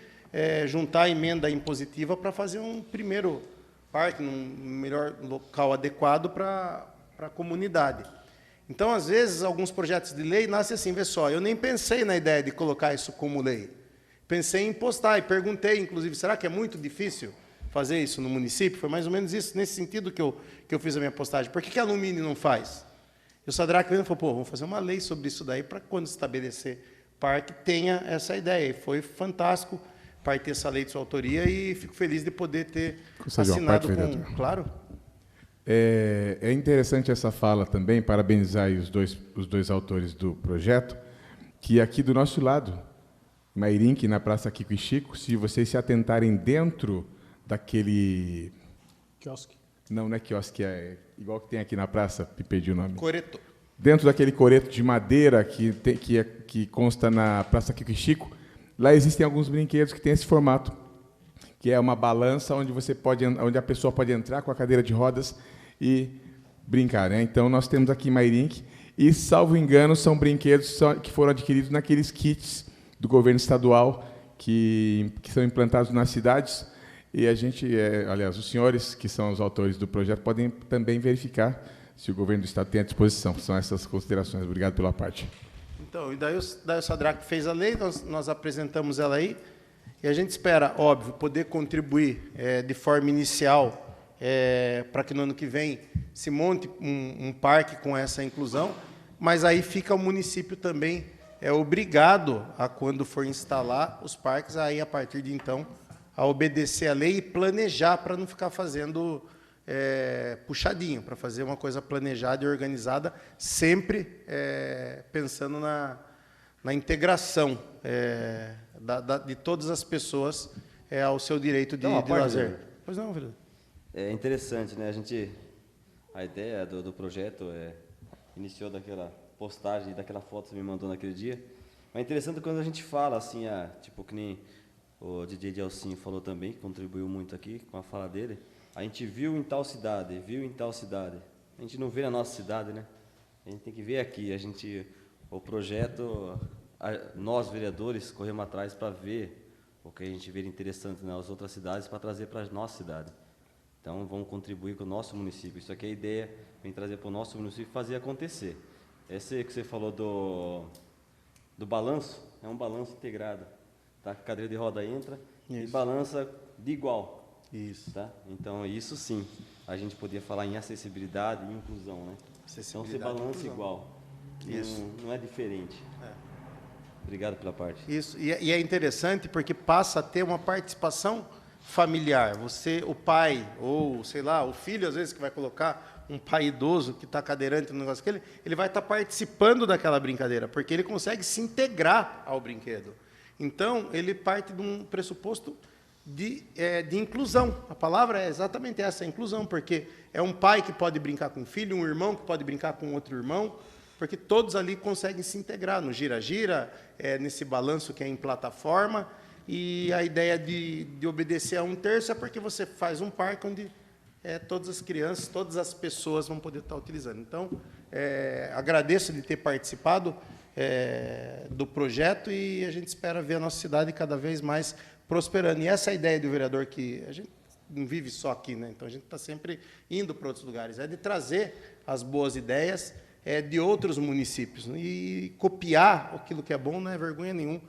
juntar a emenda impositiva para fazer um primeiro parque, num melhor local adequado para a comunidade. Então, às vezes, alguns projetos de lei nascem assim, vê só, eu nem pensei na ideia de colocar isso como lei. Pensei em postar e perguntei, inclusive, será que é muito difícil fazer isso no município? Foi mais ou menos isso, nesse sentido que eu fiz a minha postagem. Por que a Alumínio não faz? E o Sadraque falou, vamos fazer uma lei sobre isso daí para quando estabelecer parque tenha essa ideia. E foi fantástico partir essa lei de sua autoria e fico feliz de poder ter assinado com... Claro. É interessante essa fala também, parabenizar aí os dois autores do projeto, que aqui do nosso lado, Mairinque, na Praça Kiko e Chico, se vocês se atentarem dentro daquele... Quiosque. Não é quiosque, é igual que tem aqui na praça, me perdi o nome. Coreto. Dentro daquele coreto de madeira que consta na Praça Kiko e Chico, lá existem alguns brinquedos que têm esse formato, que é uma balança onde a pessoa pode entrar com a cadeira de rodas e brincar, né? Então, nós temos aqui Mairinque, e, salvo engano, são brinquedos que foram adquiridos naqueles kits do governo estadual que são implantados nas cidades. E a gente, aliás, os senhores, que são os autores do projeto, podem também verificar se o governo do Estado tem à disposição. São essas considerações. Obrigado pela parte. Então, e daí o Sadraque fez a lei, nós apresentamos ela aí, e a gente espera, óbvio, poder contribuir de forma inicial para que no ano que vem se monte um parque com essa inclusão, mas aí fica o município também obrigado a, quando for instalar os parques, aí a partir de então, a obedecer a lei e planejar para não ficar fazendo puxadinho, para fazer uma coisa planejada e organizada, sempre pensando na integração de todas as pessoas ao seu direito de lazer. Pois não, vereador. É interessante, né? A ideia do projeto iniciou daquela postagem, daquela foto que você me mandou naquele dia. Mas é interessante quando a gente fala assim, tipo que nem o DJ Delcinho falou também, que contribuiu muito aqui com a fala dele. A gente viu em tal cidade, A gente não vê na nossa cidade, né? A gente tem que ver aqui. O projeto, nós vereadores corremos atrás para ver o que a gente vê interessante nas outras cidades para trazer para a nossa cidade. Então, vamos contribuir com o nosso município. Isso aqui é a ideia, vem trazer para o nosso município e fazer acontecer. Esse que você falou do balanço, é um balanço integrado. Tá? A cadeira de roda entra e balança de igual. Isso. Tá? Então, isso sim, a gente poderia falar em acessibilidade e inclusão, né? Então, você balança igual. Isso. Não é diferente. Obrigado pela parte. Isso, e é interessante porque passa a ter uma participação familiar. Você, o pai, ou, sei lá, o filho, às vezes, que vai colocar um pai idoso que está cadeirante no negócio aquele, ele vai estar participando daquela brincadeira, porque ele consegue se integrar ao brinquedo. Então, ele parte de um pressuposto de inclusão. A palavra é exatamente essa, inclusão, porque é um pai que pode brincar com um filho, um irmão que pode brincar com outro irmão, porque todos ali conseguem se integrar no gira-gira, nesse balanço que é em plataforma, e a ideia de obedecer a um terço é porque você faz um parque onde todas as crianças, todas as pessoas vão poder estar utilizando. Então, agradeço de ter participado do projeto e a gente espera ver a nossa cidade cada vez mais prosperando. E essa é a ideia do vereador, que a gente não vive só aqui, né? Então a gente está sempre indo para outros lugares, de trazer as boas ideias de outros municípios. E copiar aquilo que é bom não é vergonha nenhuma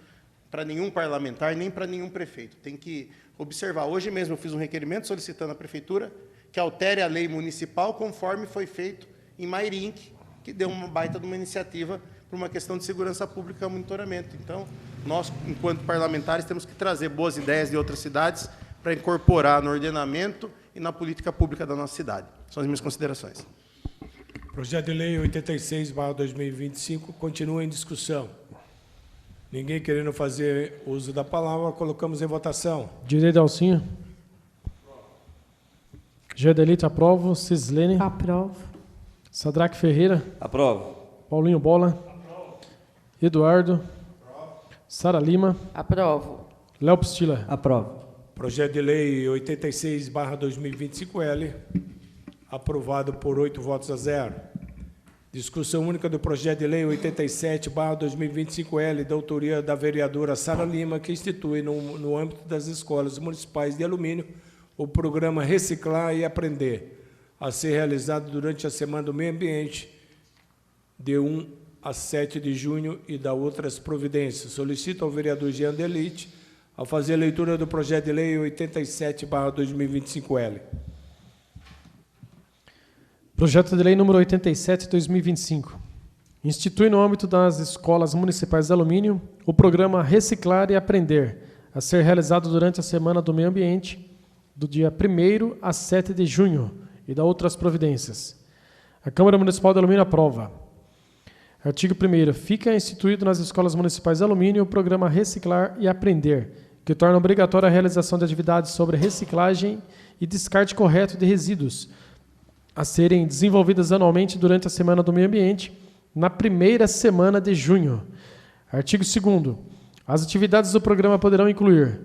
para nenhum parlamentar, nem para nenhum prefeito. Tem que observar. Hoje mesmo eu fiz um requerimento solicitando à prefeitura que altere a lei municipal conforme foi feito em Mairinque, que deu uma baita de uma iniciativa para uma questão de segurança pública e monitoramento. Então, nós, enquanto parlamentares, temos que trazer boas ideias de outras cidades para incorporar no ordenamento e na política pública da nossa cidade. São as minhas considerações. Projeto de Lei 86/2025 continua em discussão. Ninguém querendo fazer uso da palavra, colocamos em votação. Direito Alcinho. Gedelite, aprovo. Cislene. Aprovo. Sadraque Ferreira. Aprovo. Paulinho Bola. Eduardo. Sara Lima. Aprovo. Léo Pistila. Aprovo. Projeto de Lei 86/2025L, aprovado por 8 votos a 0. Discussão única do projeto de lei 87/2025L, da autoria da vereadora Sara Lima, que institui, no âmbito das escolas municipais de alumínio, o programa Reciclar e Aprender, a ser realizado durante a Semana do Meio Ambiente, de 1 a 7 de junho, e da outras providências. Solicito ao vereador Jean Delite a fazer a leitura do projeto de lei 87/2025L. Projeto de Lei número 87/2025. Institui no âmbito das escolas municipais de alumínio o programa Reciclar e Aprender, a ser realizado durante a Semana do Meio Ambiente, do dia 1º a 7 de junho, e da outras providências. A Câmara Municipal de Alumínio aprova. Artigo 1º. Fica instituído nas escolas municipais de alumínio o programa Reciclar e Aprender, que torna obrigatória a realização de atividades sobre reciclagem e descarte correto de resíduos, a serem desenvolvidas anualmente durante a Semana do Meio Ambiente, na primeira semana de junho. Artigo 2º. As atividades do programa poderão incluir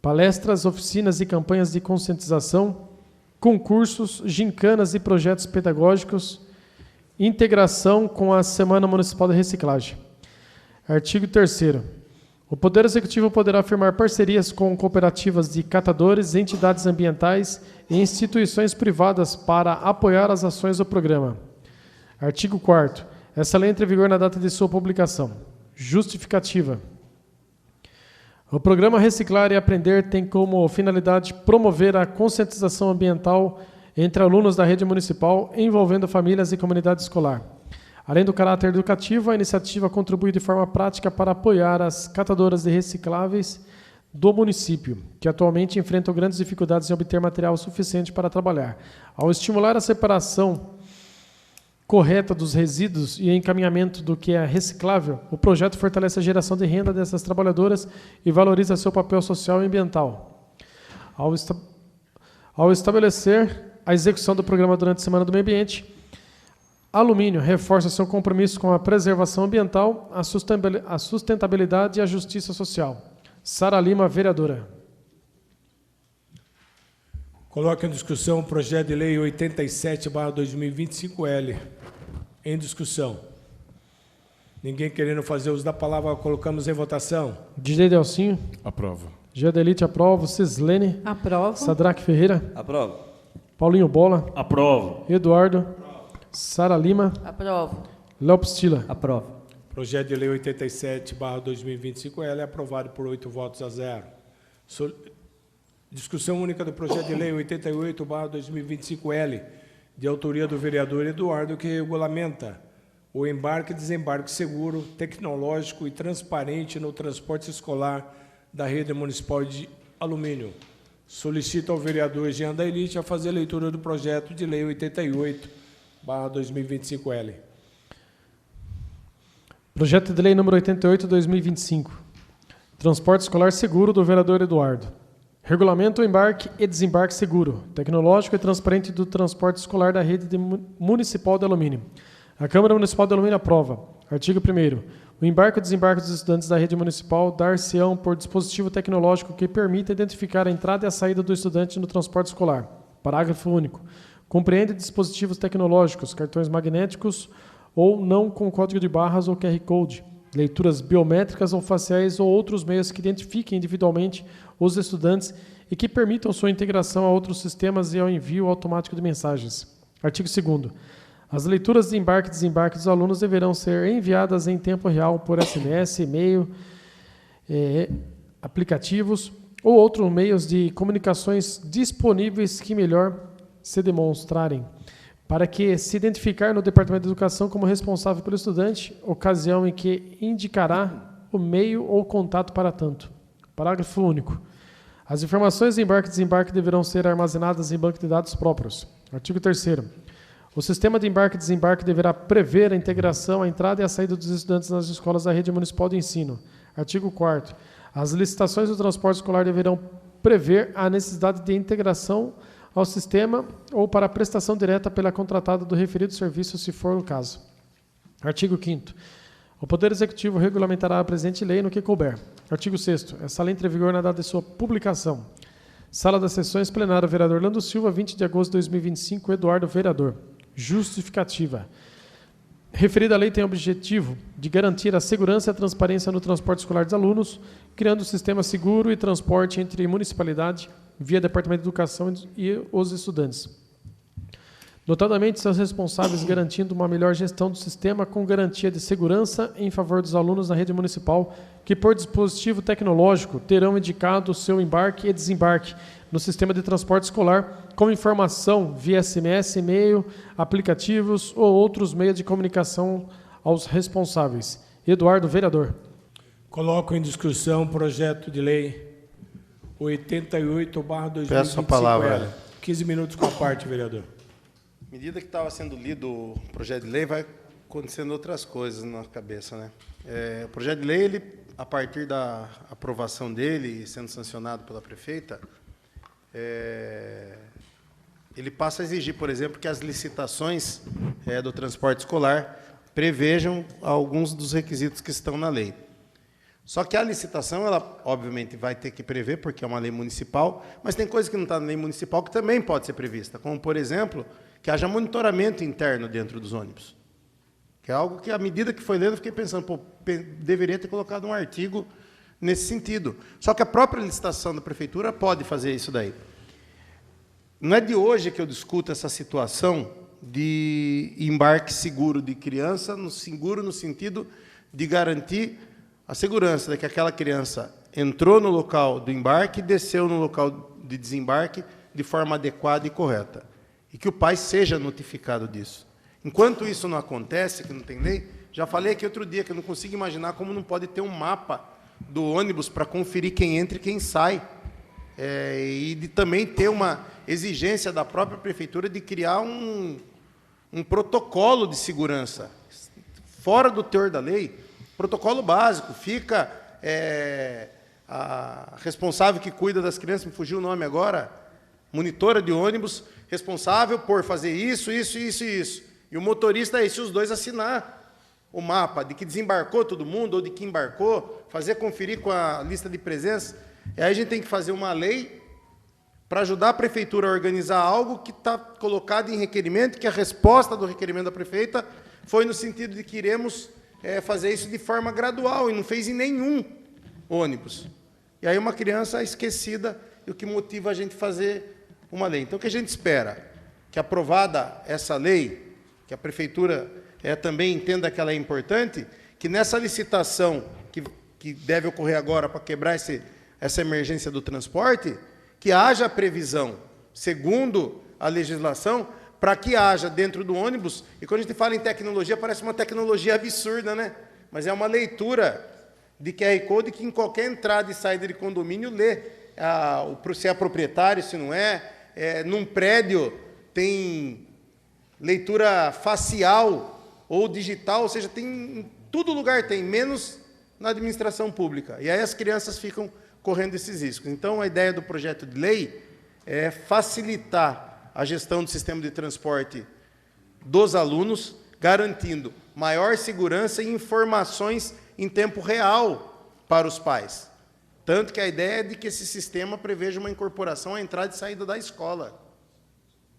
palestras, oficinas e campanhas de conscientização, concursos, gincanas e projetos pedagógicos, integração com a Semana Municipal de Reciclagem. Artigo 3º. O Poder Executivo poderá firmar parcerias com cooperativas de catadores, entidades ambientais e instituições privadas para apoiar as ações do programa. Artigo 4º. Essa lei entra em vigor na data de sua publicação. Justificativa. O programa Reciclar e Aprender tem como finalidade promover a conscientização ambiental entre alunos da rede municipal, envolvendo famílias e comunidade escolar. Além do caráter educativo, a iniciativa contribui de forma prática para apoiar as catadoras de recicláveis do município, que atualmente enfrentam grandes dificuldades em obter material suficiente para trabalhar. Ao estimular a separação correta dos resíduos e encaminhamento do que é reciclável, o projeto fortalece a geração de renda dessas trabalhadoras e valoriza seu papel social e ambiental. Ao estabelecer a execução do programa durante a Semana do Meio Ambiente, Alumínio reforça seu compromisso com a preservação ambiental, a sustentabilidade e a justiça social. Sara Lima, vereadora. Coloque em discussão o projeto de lei 87/2025L. Em discussão. Ninguém querendo fazer uso da palavra, colocamos em votação. DJ Delcinho. Aprovo. Gedelite, aprovo. Cislene. Aprovo. Sadraque Ferreira. Aprovo. Paulinho Bola. Aprovo. Eduardo. Sara Lima. Aprovo. Léo Pistila. Aprovo. Projeto de lei 87/2025L é aprovado por 8 votos a 0. Discussão única do projeto de lei 88/2025L, de autoria do vereador Eduardo, que regulamenta o embarque e desembarque seguro, tecnológico e transparente no transporte escolar da rede municipal de alumínio. Solicito ao vereador Jean Dailite a fazer a leitura do projeto de lei 88/2025L. Projeto de lei número 88/2025. Transporte escolar seguro, do vereador Eduardo. Regulamento o embarque e desembarque seguro, tecnológico e transparente do transporte escolar da rede municipal de alumínio. A Câmara Municipal de Alumínio aprova. Artigo 1º. O embarque e desembarque dos estudantes da rede municipal dar-se-ão por dispositivo tecnológico que permita identificar a entrada e a saída do estudante no transporte escolar. Parágrafo único. Compreende dispositivos tecnológicos, cartões magnéticos ou não com código de barras ou QR Code, leituras biométricas ou faciais ou outros meios que identifiquem individualmente os estudantes e que permitam sua integração a outros sistemas e ao envio automático de mensagens. Artigo 2º. As leituras de embarque e desembarque dos alunos deverão ser enviadas em tempo real por SMS, e-mail, aplicativos ou outros meios de comunicações disponíveis que melhor se demonstrarem, para que se identificar no Departamento de Educação como responsável pelo estudante, ocasião em que indicará o meio ou contato para tanto. Parágrafo único. As informações de embarque e desembarque deverão ser armazenadas em banco de dados próprios. Artigo 3º. O sistema de embarque e desembarque deverá prever a integração, a entrada e a saída dos estudantes nas escolas da rede municipal de ensino. Artigo 4º. As licitações do transporte escolar deverão prever a necessidade de integração ao sistema ou para a prestação direta pela contratada do referido serviço, se for o caso. Artigo 5º. O Poder Executivo regulamentará a presente lei no que couber. Artigo 6º. Essa lei entra em vigor na data de sua publicação. Sala das Sessões Plenária, vereador Orlando Silva, 20 de agosto de 2025, Eduardo, vereador. Justificativa. Referida lei tem o objetivo de garantir a segurança e a transparência no transporte escolar dos alunos, criando um sistema seguro e transporte entre municipalidade, via Departamento de Educação e os estudantes. Notadamente, seus responsáveis garantindo uma melhor gestão do sistema com garantia de segurança em favor dos alunos da rede municipal, que por dispositivo tecnológico terão indicado o seu embarque e desembarque no sistema de transporte escolar, com informação via SMS, e-mail, aplicativos ou outros meios de comunicação aos responsáveis. Eduardo, vereador. Coloco em discussão o projeto de lei 88/2025. Peço a palavra. 15 minutos com a parte, vereador. À medida que estava sendo lido o projeto de lei, vai acontecendo outras coisas na cabeça, né? O projeto de lei, ele, a partir da aprovação dele, sendo sancionado pela prefeita, ele passa a exigir, por exemplo, que as licitações do transporte escolar prevejam alguns dos requisitos que estão na lei. Só que a licitação, ela obviamente vai ter que prever, porque é uma lei municipal, mas tem coisa que não está na lei municipal que também pode ser prevista, como, por exemplo, que haja monitoramento interno dentro dos ônibus. Que é algo que, à medida que foi lendo, eu fiquei pensando, deveria ter colocado um artigo nesse sentido. Só que a própria licitação da prefeitura pode fazer isso daí. Não é de hoje que eu discuto essa situação de embarque seguro de criança, seguro no sentido de garantir a segurança de que aquela criança entrou no local do embarque e desceu no local de desembarque de forma adequada e correta. E que o pai seja notificado disso. Enquanto isso não acontece, que não tem lei, já falei aqui outro dia que eu não consigo imaginar como não pode ter um mapa do ônibus para conferir quem entra e quem sai. E de também ter uma exigência da própria prefeitura de criar um protocolo de segurança. Fora do teor da lei, protocolo básico, fica a responsável que cuida das crianças, me fugiu o nome agora, monitora de ônibus, responsável por fazer isso, isso, isso e isso. E o motorista, se os dois assinar o mapa de que desembarcou todo mundo ou de que embarcou, conferir com a lista de presença. Aí a gente tem que fazer uma lei para ajudar a prefeitura a organizar algo que está colocado em requerimento, que a resposta do requerimento da prefeita foi no sentido de que iremos fazer isso de forma gradual, e não fez em nenhum ônibus. E aí uma criança esquecida, e o que motiva a gente a fazer uma lei. Então, o que a gente espera? Que, aprovada essa lei, que a prefeitura também entenda que ela é importante, que nessa licitação que deve ocorrer agora para quebrar essa emergência do transporte, que haja previsão, segundo a legislação, para que haja dentro do ônibus, e quando a gente fala em tecnologia, parece uma tecnologia absurda, né? Mas é uma leitura de QR Code que em qualquer entrada e saída de condomínio lê se é proprietário, se não é. Num prédio tem leitura facial ou digital, ou seja, tem em todo lugar tem, menos na administração pública. E aí as crianças ficam correndo esses riscos. Então, a ideia do projeto de lei é facilitar a gestão do sistema de transporte dos alunos, garantindo maior segurança e informações em tempo real para os pais. Tanto que a ideia é de que esse sistema preveja uma incorporação à entrada e saída da escola.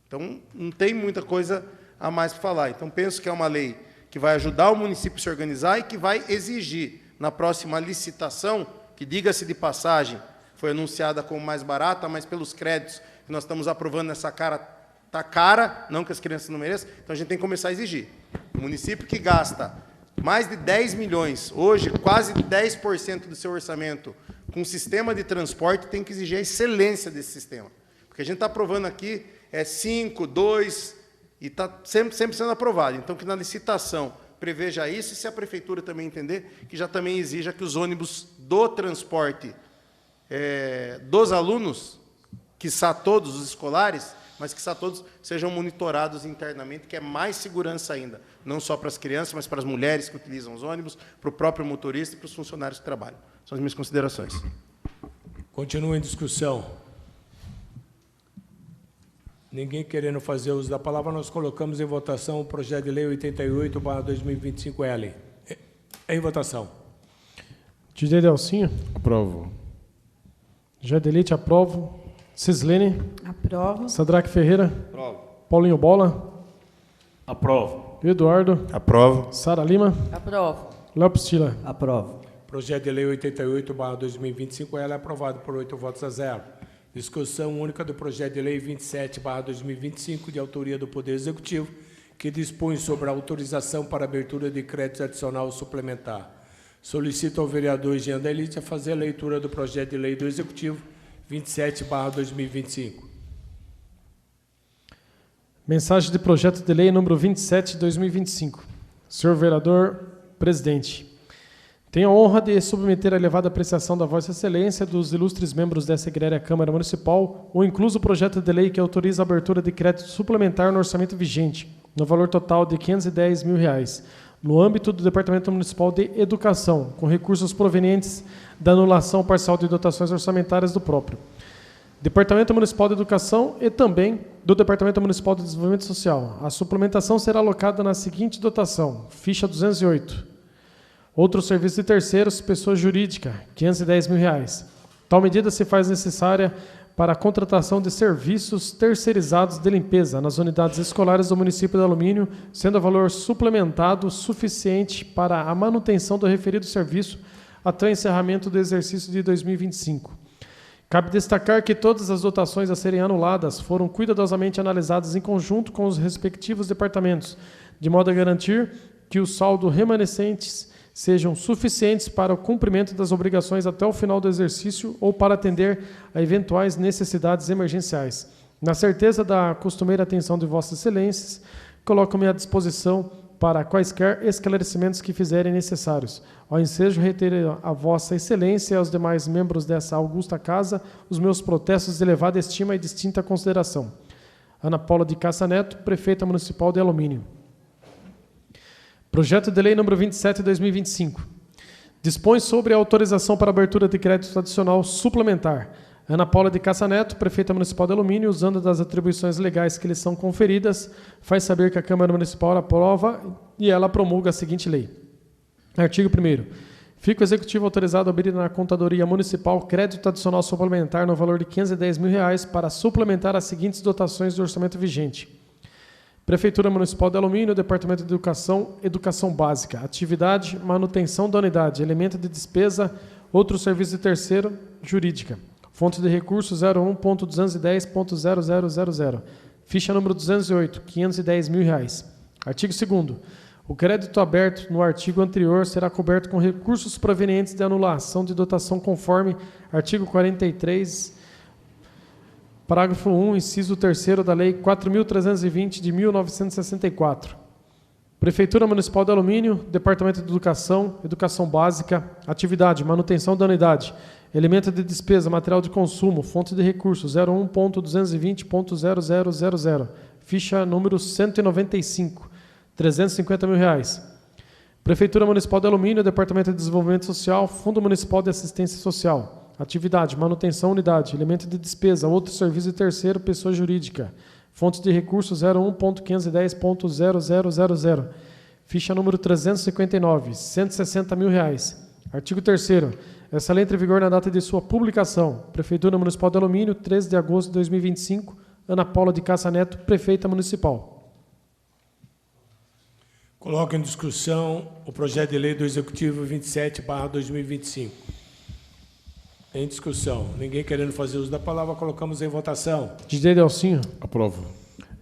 Então, não tem muita coisa a mais para falar. Então, penso que é uma lei que vai ajudar o município a se organizar e que vai exigir, na próxima licitação, que, diga-se de passagem, foi anunciada como mais barata, mas pelos créditos que nós estamos aprovando nessa está cara, não que as crianças não mereçam, então a gente tem que começar a exigir. O município que gasta mais de 10 milhões, hoje quase 10% do seu orçamento, com um sistema de transporte, tem que exigir a excelência desse sistema. Porque a gente está aprovando aqui 5, 2, e está sempre sendo aprovado. Então, que na licitação preveja isso, e se a prefeitura também entender, que já também exija que os ônibus do transporte dos alunos, quiçá todos os escolares, mas quiçá todos sejam monitorados internamente, que é mais segurança ainda, não só para as crianças, mas para as mulheres que utilizam os ônibus, para o próprio motorista e para os funcionários que trabalham. São as minhas considerações. Continua em discussão. Ninguém querendo fazer uso da palavra, nós colocamos em votação o projeto de lei 88/2025L. Em votação. Didier Delcinho. Aprovo. Jadelite, aprovo. Cislene. Aprovo. Sadraque Ferreira. Aprovo. Paulinho Bola. Aprovo. Eduardo. Aprovo. Sara Lima. Aprovo. Léo Pistila. Aprovo. Projeto de lei 88/2025L é aprovado por 8 votos a 0. Discussão única do projeto de lei 27/2025, de autoria do Poder Executivo, que dispõe sobre a autorização para abertura de crédito adicional suplementar. Solicito ao vereador Jean Delite a fazer a leitura do projeto de lei do Executivo 27/2025. Mensagem de projeto de lei número 27 de 2025. Senhor vereador, presidente. Tenho a honra de submeter à elevada apreciação da Vossa Excelência, dos ilustres membros dessa egréria Câmara Municipal, o incluso projeto de lei que autoriza a abertura de crédito suplementar no orçamento vigente, no valor total de R$ 510 mil, no âmbito do Departamento Municipal de Educação, com recursos provenientes da anulação parcial de dotações orçamentárias do próprio Departamento Municipal de Educação e também do Departamento Municipal de Desenvolvimento Social. A suplementação será alocada na seguinte dotação: ficha 208. Outro serviço de terceiros, pessoa jurídica, R$ 510 mil. Tal medida se faz necessária para a contratação de serviços terceirizados de limpeza nas unidades escolares do município de Alumínio, sendo o valor suplementado suficiente para a manutenção do referido serviço até o encerramento do exercício de 2025. Cabe destacar que todas as dotações a serem anuladas foram cuidadosamente analisadas em conjunto com os respectivos departamentos, de modo a garantir que os saldos remanescentes sejam suficientes para o cumprimento das obrigações até o final do exercício ou para atender a eventuais necessidades emergenciais. Na certeza da costumeira atenção de Vossas Excelências, coloco-me à disposição para quaisquer esclarecimentos que fizerem necessários. Ao ensejo, reitero a Vossa Excelência e aos demais membros dessa augusta casa os meus protestos de elevada estima e distinta consideração. Ana Paula de Cassa Neto, Prefeita Municipal de Alumínio. Projeto de lei número 27 de 2025. Dispõe sobre a autorização para abertura de crédito adicional suplementar. Ana Paula de Cassa Neto, Prefeita Municipal de Alumínio, usando das atribuições legais que lhe são conferidas, faz saber que a Câmara Municipal aprova e ela promulga a seguinte lei. Artigo 1º. Fica o Executivo autorizado a abrir na Contadoria Municipal crédito adicional suplementar no valor de R$ 510 mil para suplementar as seguintes dotações do orçamento vigente. Prefeitura Municipal de Alumínio, Departamento de Educação, Educação Básica, Atividade, Manutenção da Unidade, Elemento de Despesa, Outro Serviço de Terceiro, Jurídica. Fonte de recursos 01.210.0000. Ficha número 208, R$ 510 mil. Artigo 2º. O crédito aberto no artigo anterior será coberto com recursos provenientes de anulação de dotação conforme artigo 43 Parágrafo 1, inciso 3º da Lei 4.320 de 1964. Prefeitura Municipal de Alumínio, Departamento de Educação, Educação Básica, Atividade, Manutenção da Unidade, Elemento de Despesa, Material de Consumo, Fonte de Recursos, 01.220.0000, ficha número 195, R$350 mil. Prefeitura Municipal de Alumínio, Departamento de Desenvolvimento Social, Fundo Municipal de Assistência Social, Atividade, Manutenção Unidade, Elemento de Despesa, Outro Serviço de Terceiro, Pessoa Jurídica, Fonte de Recursos 01.510.0000, ficha número 359, R$160 mil. Artigo 3º. Essa lei entra em vigor na data de sua publicação. Prefeitura Municipal de Alumínio, 13 de agosto de 2025. Ana Paula de Cassa Neto, Prefeita Municipal. Coloco em discussão o projeto de lei do Executivo 27/2025. Em discussão. Ninguém querendo fazer uso da palavra, colocamos em votação. Didier Delcinho. Aprovo.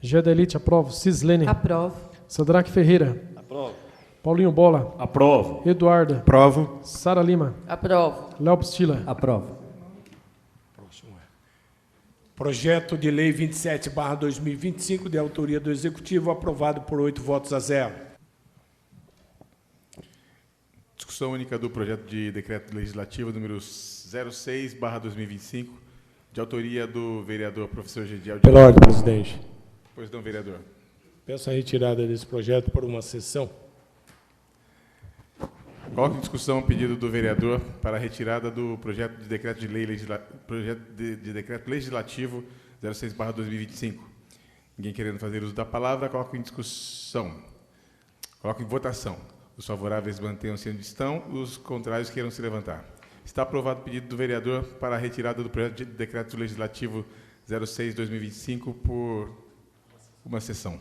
Gedelite, aprovo. Cislene. Aprovo. Sadraque Ferreira. Aprovo. Paulinho Bola. Aprovo. Eduarda. Aprovo. Sara Lima. Aprovo. Léo Pistila. Aprovo. Projeto de lei 27/2025, de autoria do Executivo, aprovado por 8 votos a 0. Discussão única do projeto de decreto legislativo número 06/2025, de autoria do vereador professor Gediel de... Pela ordem, presidente. Pois não, vereador. Peço a retirada desse projeto por uma sessão. Coloco em discussão o pedido do vereador para a retirada do projeto de decreto de lei de decreto legislativo 06/2025. Ninguém querendo fazer uso da palavra, coloco em discussão. Coloco em votação. Os favoráveis mantenham-se onde estão, os contrários queiram se levantar. Está aprovado o pedido do vereador para a retirada do projeto de decreto legislativo 06/2025 por uma sessão.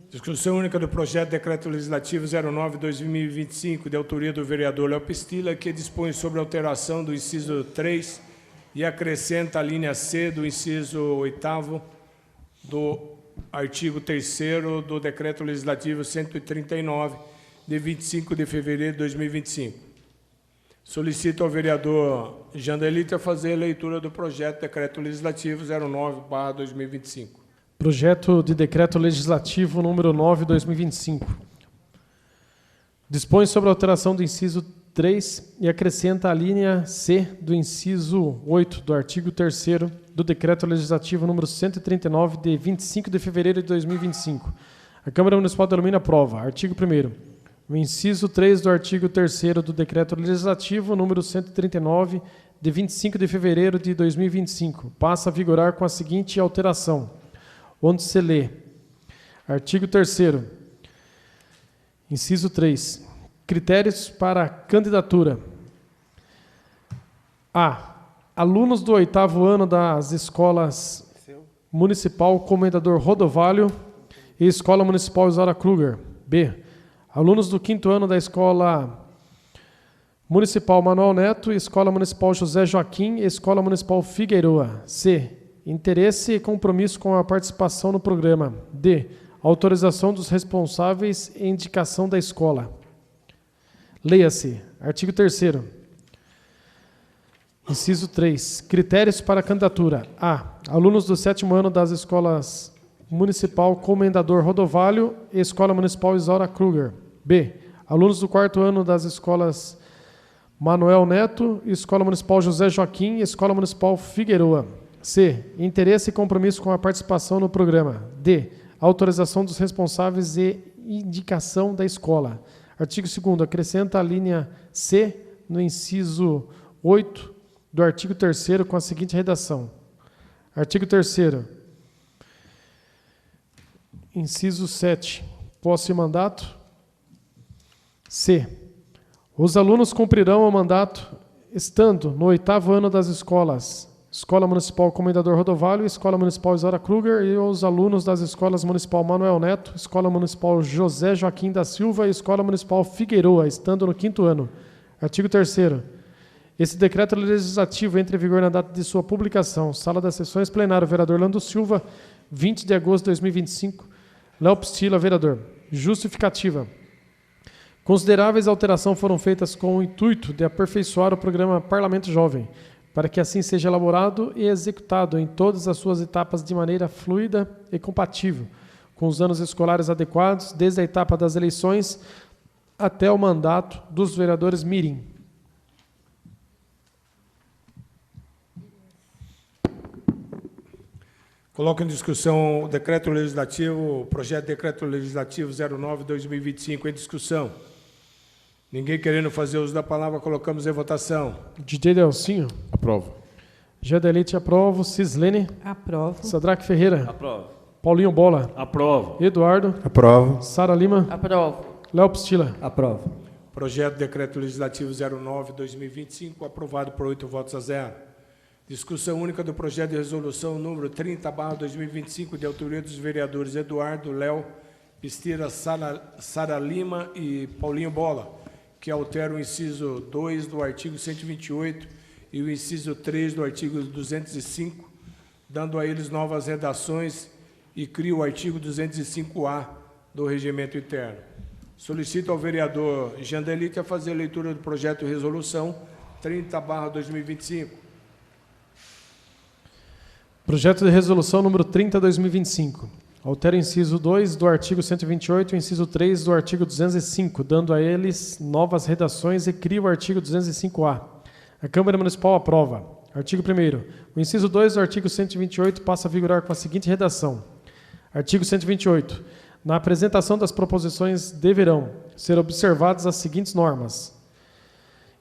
Discussão única do projeto de decreto legislativo 09/2025, de autoria do vereador Léo Pistila, que dispõe sobre a alteração do inciso 3 e acrescenta a linha C do inciso 8º do artigo 3º do decreto legislativo 139, de 25 de fevereiro de 2025. Solicito ao vereador Jandelite a fazer a leitura do projeto de decreto legislativo 09/2025. Projeto de Decreto Legislativo número 9/2025. Dispõe sobre a alteração do inciso 3 e acrescenta a linha C do inciso 8 do artigo 3º do Decreto Legislativo número 139, de 25 de fevereiro de 2025. A Câmara Municipal de Alumínio aprova. Artigo 1º. O inciso 3 do artigo 3º do Decreto Legislativo número 139, de 25 de fevereiro de 2025, passa a vigorar com a seguinte alteração, onde se lê: artigo 3º, inciso 3, critérios para candidatura. A. Alunos do 8º ano das escolas Municipal Comendador Rodovalho e Escola Municipal Isaura Kruger. B. Alunos do 5º ano da Escola Municipal Manuel Neto, Escola Municipal José Joaquim e Escola Municipal Figueroa. C. Interesse e compromisso com a participação no programa. D. Autorização dos responsáveis e indicação da escola. Leia-se. Artigo 3º. Inciso 3. Critérios para candidatura. A. Alunos do 7º ano das escolas Municipal Comendador Rodovalho e Escola Municipal Isaura Kruger. B. Alunos do 4º ano das escolas Manuel Neto, Escola Municipal José Joaquim e Escola Municipal Figueroa. C. Interesse e compromisso com a participação no programa. D. Autorização dos responsáveis e indicação da escola. Artigo 2º. Acrescenta a linha C no inciso 8 do artigo 3º com a seguinte redação. Artigo 3º. Inciso 7. Posse e mandato. C. Os alunos cumprirão o mandato estando no 8º ano das escolas Escola Municipal Comendador Rodovalho, Escola Municipal Isaura Kruger e os alunos das escolas Municipal Manuel Neto, Escola Municipal José Joaquim da Silva e Escola Municipal Figueroa, estando no 5º ano. Artigo 3º. Esse decreto legislativo entra em vigor na data de sua publicação. Sala das Sessões, plenário, vereador Lando Silva, 20 de agosto de 2025. Léo Pistila, vereador. Justificativa. Consideráveis alterações foram feitas com o intuito de aperfeiçoar o programa Parlamento Jovem, para que assim seja elaborado e executado em todas as suas etapas de maneira fluida e compatível com os anos escolares adequados, desde a etapa das eleições até o mandato dos vereadores mirim. Coloco em discussão o decreto legislativo, o projeto de decreto legislativo 09/2025 em discussão. Ninguém querendo fazer uso da palavra, colocamos em votação. DJ Delcinho. Aprovo. Gedelite, aprovo. Cislene. Aprovo. Sadraque Ferreira. Aprovo. Paulinho Bola. Aprovo. Eduardo. Aprovo. Sara Lima. Aprovo. Léo Pistila. Aprovo. Projeto de decreto legislativo 09/2025, aprovado por 8 votos a 0. Discussão única do projeto de resolução número 30/2025, de autoria dos vereadores Eduardo, Léo Pistila, Sara Lima e Paulinho Bola, que altera o inciso 2 do artigo 128 e o inciso 3 do artigo 205, dando a eles novas redações e cria o artigo 205-A do Regimento Interno. Solicito ao vereador Jandelite a fazer a leitura do projeto de resolução 30/2025. Projeto de resolução número 30/2025. Altera o inciso 2 do artigo 128 e o inciso 3 do artigo 205, dando a eles novas redações e cria o artigo 205-A. A Câmara Municipal aprova. Artigo 1º. O inciso 2 do artigo 128 passa a vigorar com a seguinte redação. Artigo 128. Na apresentação das proposições deverão ser observadas as seguintes normas.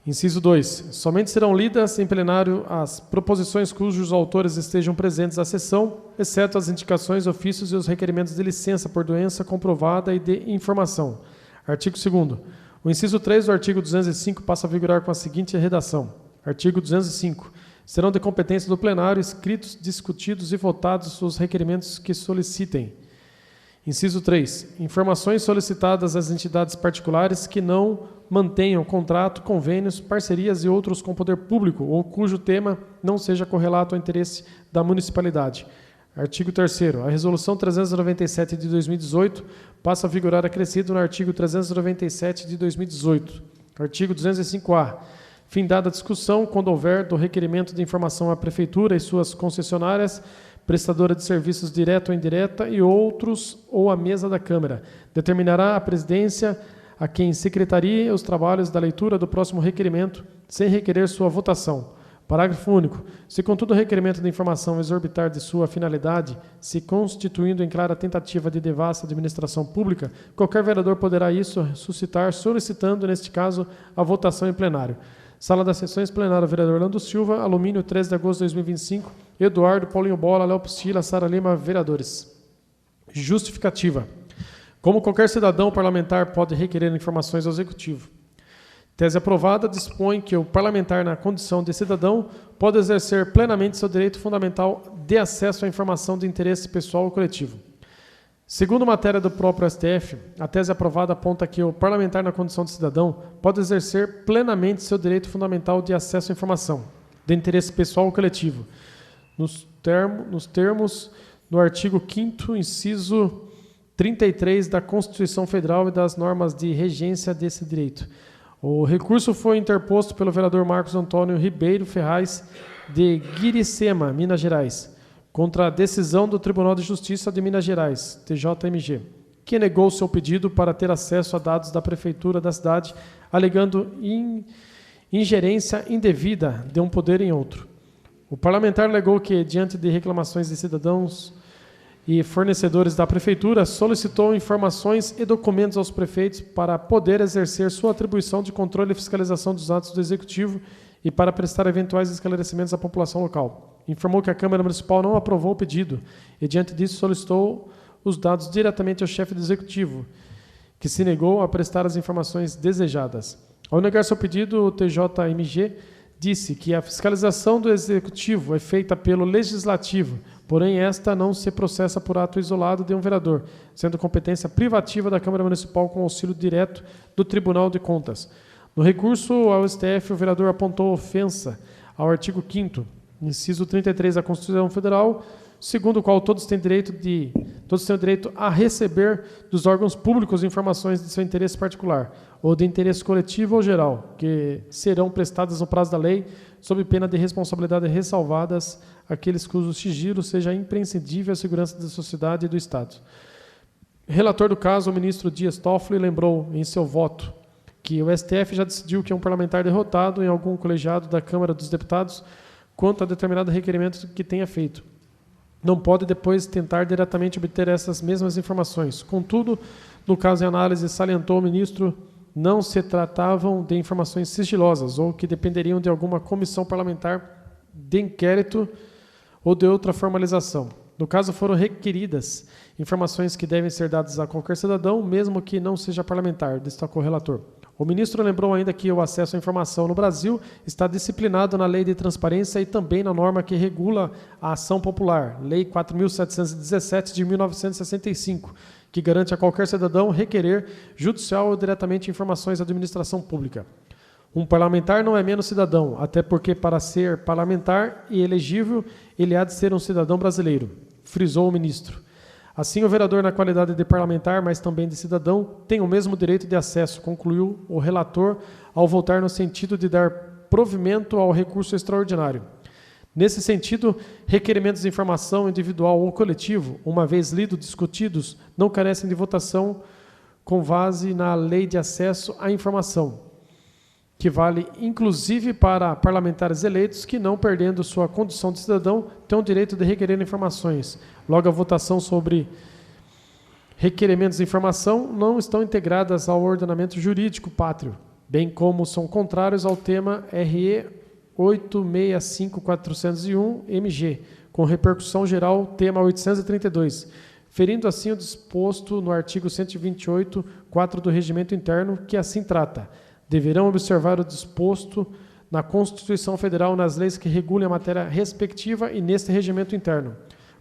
Inciso 2. Somente serão lidas em plenário as proposições cujos autores estejam presentes à sessão, exceto as indicações, ofícios e os requerimentos de licença por doença comprovada e de informação. Artigo 2º. O inciso 3 do artigo 205 passa a vigorar com a seguinte redação. Artigo 205. Serão de competência do plenário escritos, discutidos e votados os requerimentos que solicitem. Inciso 3. Informações solicitadas às entidades particulares que não mantenham contrato, convênios, parcerias e outros com o poder público ou cujo tema não seja correlato ao interesse da municipalidade. Artigo 3º. A Resolução 397 de 2018 passa a vigorar acrescido no artigo 397 de 2018. Artigo 205-A. Findada a discussão, quando houver do requerimento de informação à Prefeitura e suas concessionárias, prestadora de serviços direta ou indireta e outros ou a mesa da Câmara. Determinará a presidência a quem secretarie os trabalhos da leitura do próximo requerimento, sem requerer sua votação. Parágrafo único. Se, contudo, o requerimento de informação exorbitar de sua finalidade, se constituindo em clara tentativa de devassa administração pública, qualquer vereador poderá isso suscitar, solicitando, neste caso, a votação em plenário. Sala das Sessões, plenário, vereador Orlando Silva, alumínio, 13 de agosto de 2025, Eduardo, Paulinho Bola, Léo Pistila, Sara Lima, vereadores. Justificativa. Como qualquer cidadão parlamentar pode requerer informações ao Executivo. Tese aprovada dispõe que o parlamentar, na condição de cidadão, pode exercer plenamente seu direito fundamental de acesso à informação de interesse pessoal ou coletivo. Segundo matéria do próprio STF, a tese aprovada aponta que o parlamentar, na condição de cidadão, pode exercer plenamente seu direito fundamental de acesso à informação de interesse pessoal ou coletivo, nos termos do artigo 5º, inciso 33 da Constituição Federal e das normas de regência desse direito. O recurso foi interposto pelo vereador Marcos Antônio Ribeiro Ferraz, de Guiricema, Minas Gerais, contra a decisão do Tribunal de Justiça de Minas Gerais, TJMG, que negou seu pedido para ter acesso a dados da Prefeitura da cidade, alegando ingerência indevida de um poder em outro. O parlamentar alegou que, diante de reclamações de cidadãos e fornecedores da Prefeitura, solicitou informações e documentos aos prefeitos para poder exercer sua atribuição de controle e fiscalização dos atos do Executivo e para prestar eventuais esclarecimentos à população local. Informou que a Câmara Municipal não aprovou o pedido e, diante disso, solicitou os dados diretamente ao chefe do Executivo, que se negou a prestar as informações desejadas. Ao negar seu pedido, o TJMG disse que a fiscalização do Executivo é feita pelo Legislativo, porém esta não se processa por ato isolado de um vereador, sendo competência privativa da Câmara Municipal com auxílio direto do Tribunal de Contas. No recurso ao STF, o vereador apontou ofensa ao artigo 5º, inciso 33 da Constituição Federal, segundo o qual todos têm o direito a receber dos órgãos públicos informações de seu interesse particular, ou de interesse coletivo ou geral, que serão prestadas no prazo da lei, sob pena de responsabilidade ressalvadas aqueles cujo sigilo seja imprescindível à segurança da sociedade e do Estado. Relator do caso, o ministro Dias Toffoli lembrou em seu voto que o STF já decidiu que um parlamentar derrotado em algum colegiado da Câmara dos Deputados quanto a determinado requerimento que tenha feito não pode depois tentar diretamente obter essas mesmas informações. Contudo, no caso em análise, salientou o ministro, não se tratavam de informações sigilosas ou que dependeriam de alguma comissão parlamentar de inquérito ou de outra formalização. No caso, foram requeridas informações que devem ser dadas a qualquer cidadão, mesmo que não seja parlamentar, destacou o relator. O ministro lembrou ainda que o acesso à informação no Brasil está disciplinado na Lei de Transparência e também na norma que regula a ação popular, Lei 4.717 de 1965, que garante a qualquer cidadão requerer judicial ou diretamente informações da administração pública. Um parlamentar não é menos cidadão, até porque para ser parlamentar e elegível, ele há de ser um cidadão brasileiro, frisou o ministro. Assim, o vereador, na qualidade de parlamentar, mas também de cidadão, tem o mesmo direito de acesso, concluiu o relator, ao voltar no sentido de dar provimento ao recurso extraordinário. Nesse sentido, requerimentos de informação individual ou coletivo, uma vez lidos, discutidos, não carecem de votação com base na Lei de Acesso à Informação, que vale inclusive para parlamentares eleitos que, não perdendo sua condição de cidadão, têm o direito de requerer informações. Logo, a votação sobre requerimentos de informação não estão integradas ao ordenamento jurídico pátrio, bem como são contrários ao tema RE 865401-MG, com repercussão geral, tema 832, ferindo assim o disposto no artigo 128.4 do Regimento Interno, que assim trata. Deverão observar o disposto na Constituição Federal, nas leis que regulem a matéria respectiva e neste regimento interno.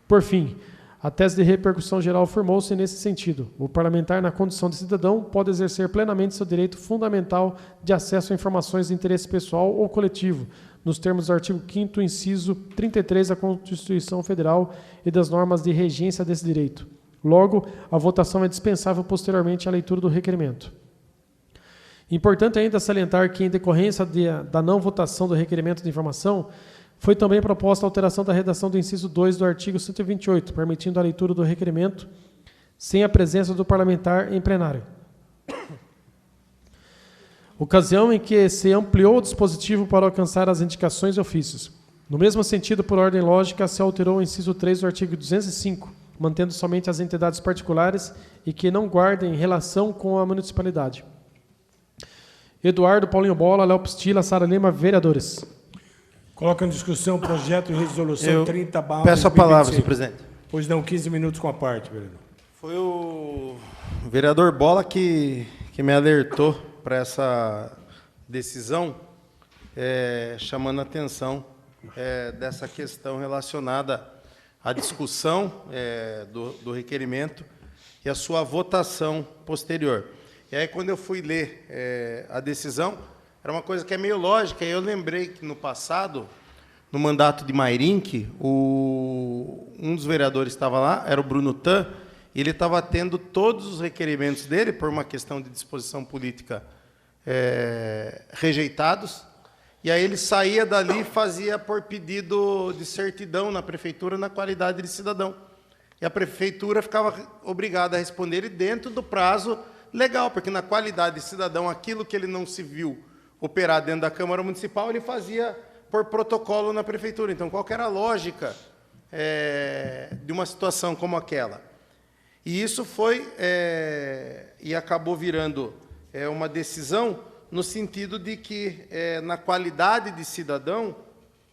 Por fim, a tese de repercussão geral firmou-se nesse sentido. O parlamentar, na condição de cidadão, pode exercer plenamente seu direito fundamental de acesso a informações de interesse pessoal ou coletivo, nos termos do artigo 5º, inciso 33 da Constituição Federal e das normas de regência desse direito. Logo, a votação é dispensável posteriormente à leitura do requerimento. Importante ainda salientar que, em decorrência da não votação do requerimento de informação, foi também proposta a alteração da redação do inciso 2 do artigo 128, permitindo a leitura do requerimento sem a presença do parlamentar em plenário. Ocasião em que se ampliou o dispositivo para alcançar as indicações e ofícios. No mesmo sentido, por ordem lógica, se alterou o inciso 3 do artigo 205, mantendo somente as entidades particulares e que não guardem relação com a municipalidade. Eduardo, Paulinho Bola, Léo Pistila, Sara Lima, vereadores. Coloca em discussão o projeto de resolução 30/2025. Peço a palavra, senhor presidente. Pois não, 15 minutos com a parte, vereador. Foi o vereador Bola que me alertou para essa decisão, chamando a atenção dessa questão relacionada à discussão do requerimento e a sua votação posterior. E aí, quando eu fui ler a decisão, era uma coisa que é meio lógica, e eu lembrei que, no passado, no mandato de Mairink, um dos vereadores estava lá, era o Bruno Tan, e ele estava tendo todos os requerimentos dele, por uma questão de disposição política, rejeitados, e aí ele saía dali e fazia por pedido de certidão na prefeitura, na qualidade de cidadão. E a prefeitura ficava obrigada a responder ele dentro do prazo legal, porque na qualidade de cidadão, aquilo que ele não se viu operar dentro da Câmara Municipal, ele fazia por protocolo na prefeitura. Então, qual que era a lógica de uma situação como aquela? E isso foi, e acabou virando uma decisão no sentido de que, na qualidade de cidadão,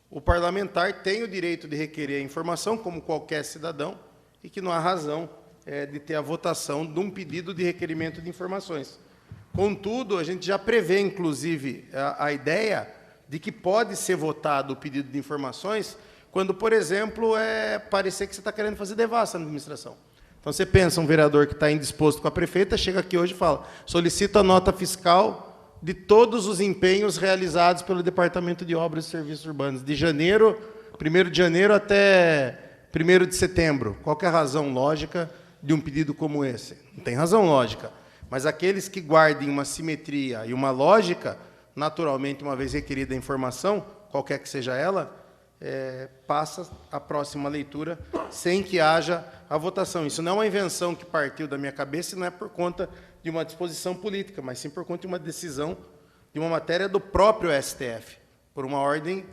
o parlamentar tem o direito de requerer a informação, como qualquer cidadão, e que não há razão de ter a votação de um pedido de requerimento de informações. Contudo, a gente já prevê, inclusive, a ideia de que pode ser votado o pedido de informações quando, por exemplo, parecer que você está querendo fazer devassa na administração. Então, você pensa, um vereador que está indisposto com a prefeita, chega aqui hoje e fala, solicito a nota fiscal de todos os empenhos realizados pelo Departamento de Obras e Serviços Urbanos, de 1º de janeiro até 1º de setembro. Qual que é a razão lógica de um pedido como esse? Não tem razão lógica. Mas aqueles que guardem uma simetria e uma lógica, naturalmente, uma vez requerida a informação, qualquer que seja ela, passa a próxima leitura sem que haja a votação. Isso não é uma invenção que partiu da minha cabeça, e não é por conta de uma disposição política, mas sim por conta de uma decisão de uma matéria do próprio STF, por uma ordem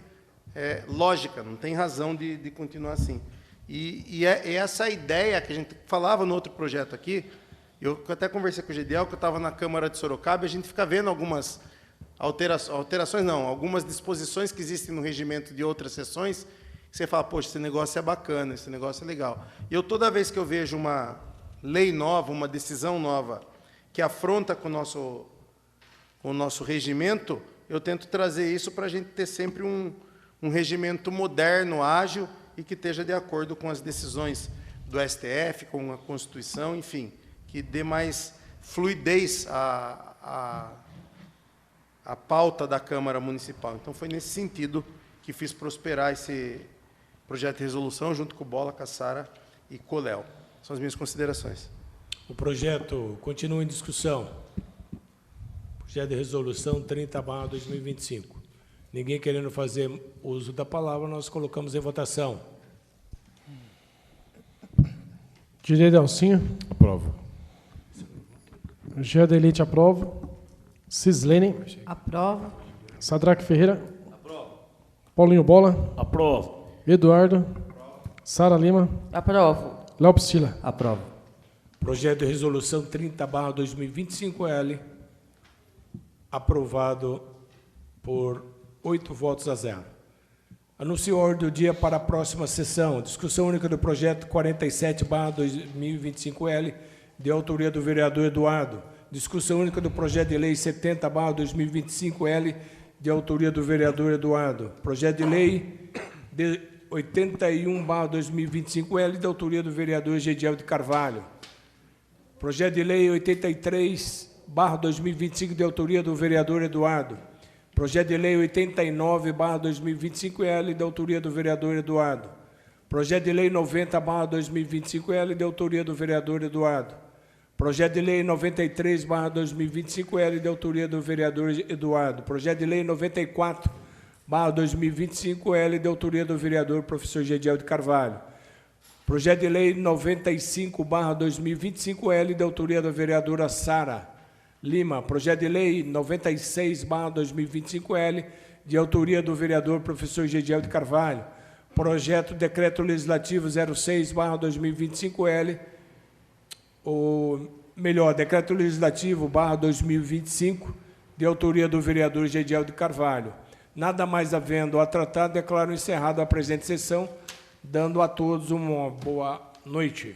lógica, não tem razão de continuar assim. E é essa ideia que a gente falava no outro projeto aqui. Eu até conversei com o Gediel, que eu estava na Câmara de Sorocaba, e a gente fica vendo algumas alterações não, algumas disposições que existem no regimento de outras sessões, que você fala, poxa, esse negócio é bacana, esse negócio é legal. E eu, toda vez que eu vejo uma lei nova, uma decisão nova, que afronta com o nosso regimento, eu tento trazer isso para a gente ter sempre um regimento moderno, ágil, e que esteja de acordo com as decisões do STF, com a Constituição, enfim, que dê mais fluidez à pauta da Câmara Municipal. Então, foi nesse sentido que fiz prosperar esse projeto de resolução, junto com o Bola, Cassara e Coléo. São as minhas considerações. O projeto continua em discussão. Projeto de resolução 30/2025. Ninguém querendo fazer uso da palavra, nós colocamos em votação. Direito Alcinho. Aprovo. Jean Delite, aprovo. Cislene. Aprovo. Sadraque Ferreira. Aprovo. Paulinho Bola. Aprovo. Eduardo. Sara Lima. Aprovo. Léo Pistila. Aprovo. Projeto de resolução 30/2025L, aprovado por 8 votos a 0. Anuncio a ordem do dia para a próxima sessão. Discussão única do projeto 47/2025L, de autoria do vereador Eduardo. Discussão única do projeto de lei 70/2025L, de autoria do vereador Eduardo. Projeto de lei 81/2025L, de autoria do vereador Gediel de Carvalho. Projeto de lei 83/2025, de autoria do vereador Eduardo. Projeto de lei 89/2025L, de autoria do vereador Eduardo. Projeto de lei 90/2025L, de autoria do vereador Eduardo. Projeto de lei 93/2025L, de autoria do vereador Eduardo. Projeto de lei 94/2025L, de autoria do vereador professor Gediel de Carvalho. Projeto de lei 95/2025L, de autoria da vereadora Sara Lima. Projeto de lei 96/2025L, de autoria do vereador professor Gediel de Carvalho. Projeto Decreto Legislativo 06/2025L, Decreto Legislativo /2025, de autoria do vereador Gediel de Carvalho. Nada mais havendo a tratar, declaro encerrada a presente sessão, dando a todos uma boa noite.